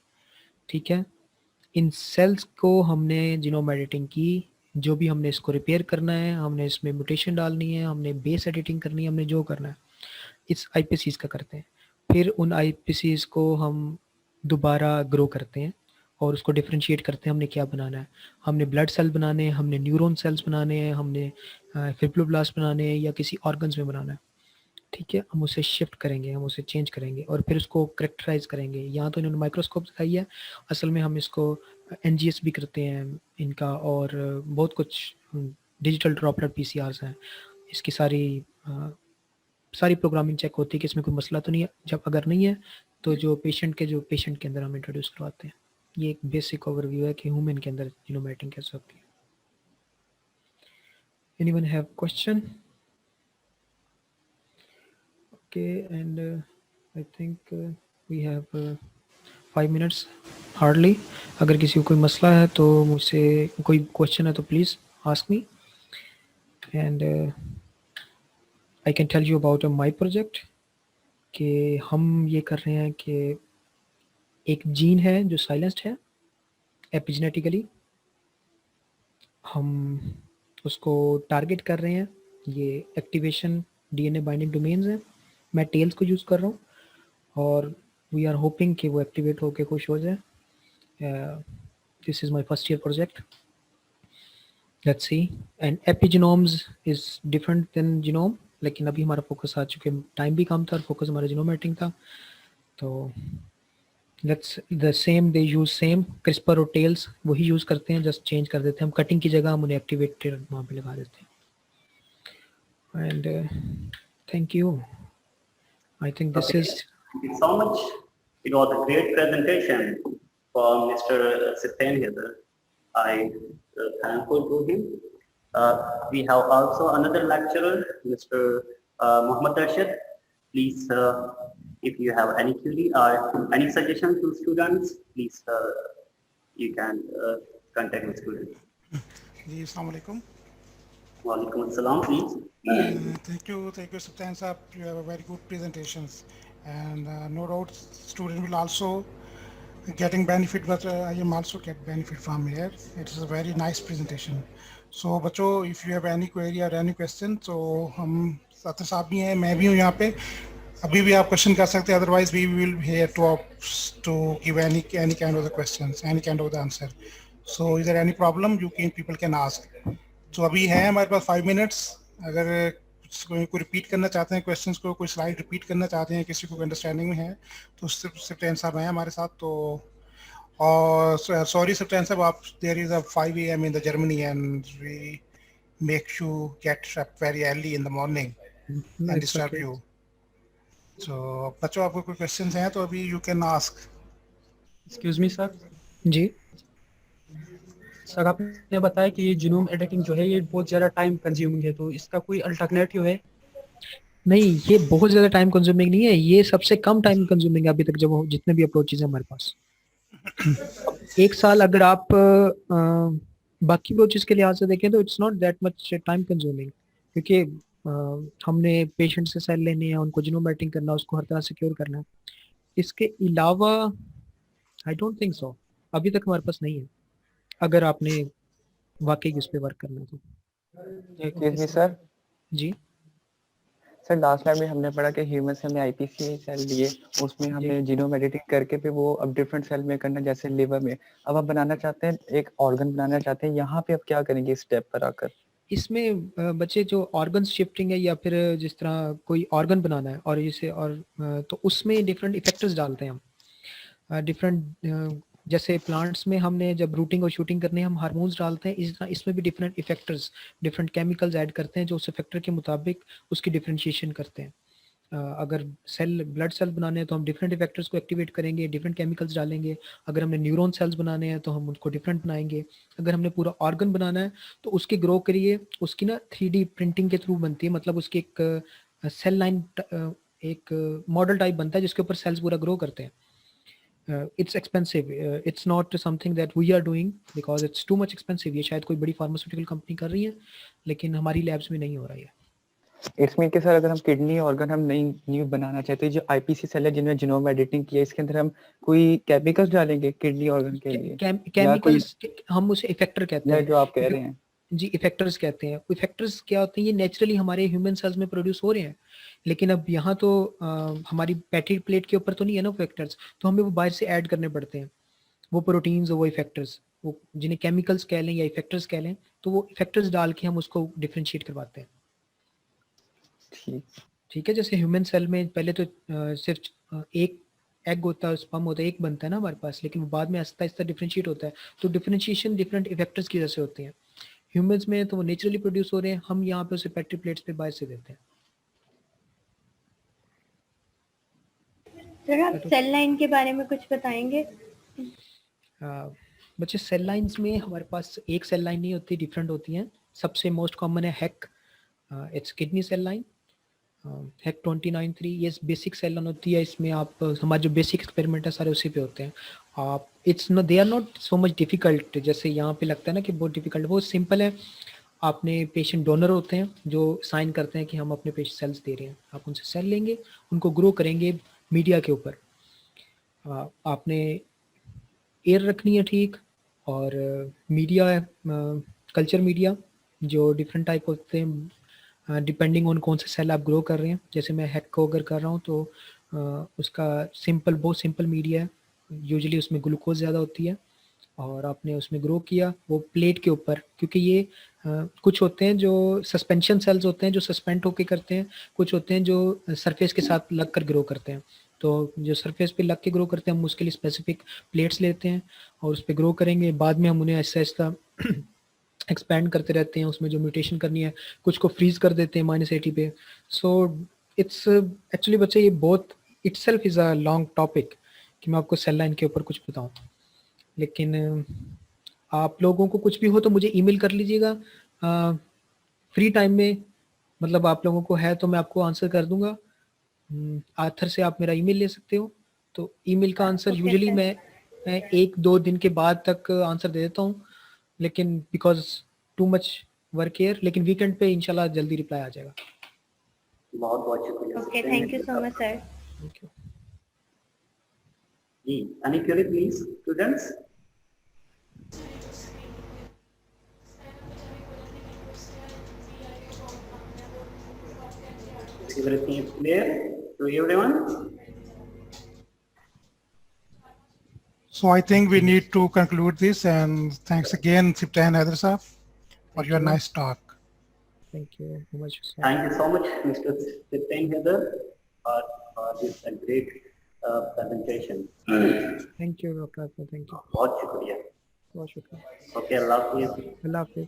ठीक है, इन सेल्स को हमने जीनोम एडिटिंग की, जो भी हमने इसको रिपेयर करना है, हमने इसमें म्यूटेशन डालनी है, हमने बेस एडिटिंग करनी है, हमने जो करना है इस आईपीसीज का करते हैं। फिर उन आईपीसीज को हम दोबारा ग्रो करते हैं और उसको डिफरेंशिएट करते हैं हमने क्या बनाना है। हमने ब्लड सेल बनाने हैं, हमने न्यूरॉन सेल्स बनाने हैं, हमने फिब्रोब्लास्ट बनाने हैं या किसी ऑर्गन्स में बनाना है। ठीक है, हम उसे शिफ्ट करेंगे, हम उसे चेंज करेंगे और फिर उसको करेक्टराइज करेंगे। यहाँ तो इन्होंने माइक्रोस्कोप दिखाई है, असल में हम इसको एनजीएस भी करते हैं इनका, और बहुत कुछ डिजिटल ड्रॉपलेट पीसीआर्स हैं। इसकी सारी प्रोग्रामिंग चेक होती है कि इसमें कोई मसला तो नहीं है। जब अगर नहीं है तो जो पेशेंट के अंदर हम इंट्रोड्यूस करवाते हैं। ये एक बेसिक ओवरव्यू है कि ह्यूमन के अंदर जीनोम एडिटिंग कैसे होती है। Anyone have question? Okay, and I think we have 5 minutes hardly. अगर किसी को कोई मसला है तो मुझसे कोई क्वेश्चन है तो please ask me, and I can tell you about my project. कि हम ये कर रहे हैं कि एक जीन है जो साइलेंस्ड है एपिजेनेटिकली, हम उसको टारगेट कर रहे हैं। ये एक्टिवेशन डीएनए बाइंडिंग डोमेन्स हैं, मैं टेल्स को यूज़ कर रहा हूँ और वी आर होपिंग कि वो एक्टिवेट होकर खुश हो जाए। This is my first year project, let's see. And epigenomes is different than genome, लेकिन अभी हमारा फोकस आ चुके, टाइम भी कम था और फोकस हमारा जीनोम एडिटिंग था। तो let's the same, they use same CRISPR और टेल्स वही यूज़ करते हैं, जस्ट चेंज कर देते हैं हम कटिंग की जगह, हम उन्हें एक्टिवेटेड वहाँ पे लगा देते हैं। And thank you. I think this is. Thank you so much. It was a great presentation from Mr. Sitan here. I thankful to him. We have also another lecturer, Mr. Muhammad Rashid. Please, if you have any query or any suggestion to students, please you can contact the students. जी, अस्सलाम वालेकुम। Walaikum assalam, please. Thank you, Sitan sir. You have a very good presentations, and no doubt student will also getting benefit, but I am also get benefit from here. It is a very nice presentation. So बच्चों, if you have any query or any question, so हम साथ साथ भी हैं, मैं भी हूँ यहाँ पे, अभी भी आप क्वेश्चन कर सकते हैं, otherwise we will here to give any kind of the questions, any kind of the answer. So is there any problem you people can ask? तो अभी है हमारे पास 5 minutes। अगर कोई रिपीट करना चाहते हैं क्वेश्चंस को, कोई स्लाइड रिपीट करना चाहते हैं, किसी को अंडरस्टैंडिंग में है तो सिर्फ साहब हैं हमारे साथ, तो or sorry, Saptan sir, there is a 5 a.m. in the Germany, and we make you get up very early in the morning No, and it's disturb okay. you. So, बच्चों आपको कोई questions हैं तो अभी you can ask. Excuse me sir. जी सर आपने बताया कि ये जीनोम एडिटिंग जो है ये बहुत ज़्यादा टाइम कंज्यूमिंग है, तो इसका कोई अल्टरनेटिव है? नहीं, ये बहुत ज़्यादा टाइम कंज्यूमिंग नहीं है, ये सबसे कम टाइम कंज्यूमिंग है अभी तक जब जितने भी अप्रोचेज हैं हमारे पास। एक साल अगर आप बाकी अप्रोचेज के लिहाज से देखें तो it's not that much time consuming, क्योंकि हमने पेशेंट से सेल लेने हैं, उनको जीनोम एडिटिंग करना, उसको हर तरह से क्योर करना है। इसके अलावा आई डोंट थिंक सो, अभी तक हमारे पास नहीं है, अगर आपने वाकई उस पर वर्क करना है तो। Excuse me sir. जी सर लास्ट टाइम में हमने पढ़ा कि ह्यूमन से हमने आईपीसी सेल लिए, उसमें हमने जीनोम एडिटिंग करके फिर वो अब डिफरेंट सेल में करना, जैसे लिवर में। अब आप बनाना चाहते हैं, एक ऑर्गन बनाना चाहते हैं, यहाँ पे आप क्या करेंगे इस स्टेप पर आकर? इसमें बच्चे जो ऑर्गन शिफ्टिंग है या फिर जिस तरह कोई ऑर्गन बनाना है और इसे और तो उसमें डिफरेंट इफेक्टर्स डालते हैं हम, डिफरेंट जैसे प्लांट्स में हमने जब रूटिंग और शूटिंग करने हम हार्मोन्स डालते हैं, इस तरह इसमें भी different effectors, different chemicals add करते हैं जो उस इफेक्टर के मुताबिक उसकी डिफरेंशिएशन करते हैं। अगर सेल ब्लड सेल बनाने हैं तो हम डिफरेंट इफेक्टर्स को एक्टिवेट करेंगे, डिफरेंट केमिकल्स डालेंगे। अगर हमने न्यूरॉन सेल्स बनाने हैं तो हम उनको डिफरेंट बनाएंगे। अगर हमने पूरा ऑर्गन बनाना है तो उसकी ग्रो करिए, उसकी ना 3D प्रिंटिंग के थ्रू बनती है, मतलब उसकी एक सेल लाइन, एक मॉडल टाइप बनता है जिसके ऊपर सेल्स पूरा ग्रो करते हैं। It's expensive, it's not something that we are doing because it's too much expensive. ये शायद कोई बड़ी फार्मास्यूटिकल कंपनी कर रही है, लेकिन हमारी लैब्स में नहीं हो रहा है। इसमें कि सर अगर हम किडनी ऑर्गन हम नई न्यू बनाना चाहते हैं, जो आईपीसी सेल है जिनमें जीनोम एडिटिंग किया, इसके अंदर हम कोई केमिकल्स डालेंगे किडनी ऑर्गन के लिए? केमिकल्स हम उसे इफेक्टर कहते हैं, जो आप कह रहे हैं जी इफेक्टर्स कहते हैं। इफेक्टर्स क्या होते हैं? ये नेचुरली हमारे ह्यूमन सेल्स में प्रोड्यूस हो रहे हैं, लेकिन अब यहाँ तो हमारी पैटी प्लेट के ऊपर तो नहीं है ना इफेक्टर्स, तो हमें वो बाहर से ऐड करने पड़ते हैं, वो प्रोटीन्स और वो इफेक्टर्स, वो जिन्हें केमिकल्स कह लें या इफेक्टर्स कह लें, तो वो इफेक्टर्स डाल के हम उसको डिफ्रेंशिएट करवाते हैं। ठीक है, जैसे ह्यूमन सेल में पहले तो सिर्फ एक एग होता है, स्पर्म होता है, एक बनता है ना हमारे पास, लेकिन वो बाद में आहिस्ता आहिस्ता डिफ्रेंशिएट होता है। तो डिफ्रेंशिएशन डिफरेंट इफेक्टर्स की वजह से होते हैं। ह्यूमंस में तो वो नेचुरली प्रोड्यूस हो रहे हैं, हम यहाँ पे उसे पैटी प्लेट्स पे बाहर से देते हैं। सर आप सेल लाइन के बारे में कुछ बताएंगे? बच्चे सेल लाइंस में हमारे पास एक सेल लाइन नहीं होती, डिफरेंट होती हैं। सबसे मोस्ट कॉमन है HEK, it's kidney cell line, HEK 293। ये बेसिक सेल लाइन होती है। इसमें आप हमारे जो बेसिक एक्सपेरिमेंट है सारे उसी पे होते हैं। आप it's no they are not so much difficult जैसे यहाँ पे लगता है ना कि बहुत डिफिकल्ट, वो सिंपल है। आपने पेशेंट डोनर होते हैं जो साइन करते हैं कि हम अपने पेशेंट सेल्स दे रहे हैं, आप उनसे सेल लेंगे, उनको ग्रो करेंगे मीडिया के ऊपर। आपने एयर रखनी है ठीक, और मीडिया कल्चर मीडिया जो डिफरेंट टाइप होते हैं डिपेंडिंग ऑन कौन से सेल आप ग्रो कर रहे हैं। जैसे मैं हैक को अगर कर रहा हूँ तो उसका बहुत सिंपल मीडिया है, यूजुअली उसमें ग्लूकोज ज़्यादा होती है, और आपने उसमें ग्रो किया वो प्लेट के ऊपर, क्योंकि ये कुछ होते हैं जो सस्पेंशन सेल्स होते हैं जो सस्पेंड होके करते हैं, कुछ होते हैं जो सरफेस के साथ लग कर ग्रो करते हैं। तो जो सरफेस पे लग के ग्रो करते हैं हम उसके लिए स्पेसिफिक प्लेट्स लेते हैं और उस पर ग्रो करेंगे। बाद में हम उन्हें ऐसा ऐसा एक्सपैंड करते रहते हैं, उसमें जो म्यूटेशन करनी है कुछ को फ्रीज कर देते हैं -80 पे। सो इट्स एक्चुअली बच्चे ये बहुत itself is a long topic कि मैं आपको सेल लाइन के ऊपर कुछ बताऊं, लेकिन आप लोगों को कुछ भी हो तो मुझे ईमेल कर लीजिएगा फ्री टाइम में, मतलब आप लोगों को है तो मैं आपको आंसर कर दूंगा। आथर से आप मेरा ईमेल ले सकते हो, तो ईमेल का आंसर यूजुअली मैं 1-2 दिन के बाद तक आंसर दे देता हूँ, लेकिन because too much work here, लेकिन वीकेंड पे इंशाल्लाह जल्दी रिप्लाई आ जाएगा। बहुत बहुत शुक्रिया। Okay, thank you so much sir. Thank you जी, any query please students? Everything is clear to everyone? So I think we need to conclude this, and thanks again Siptan Haider sir for your nice talk. Thank you very much. Thank you so much Mr. Siptan Haider for this great presentation. Thank you doctor Asma, thank you, बहुत शुक्रिया. बहुत शुक्रिया. Okay, Allah Hafiz. अल्लाह हाफिज.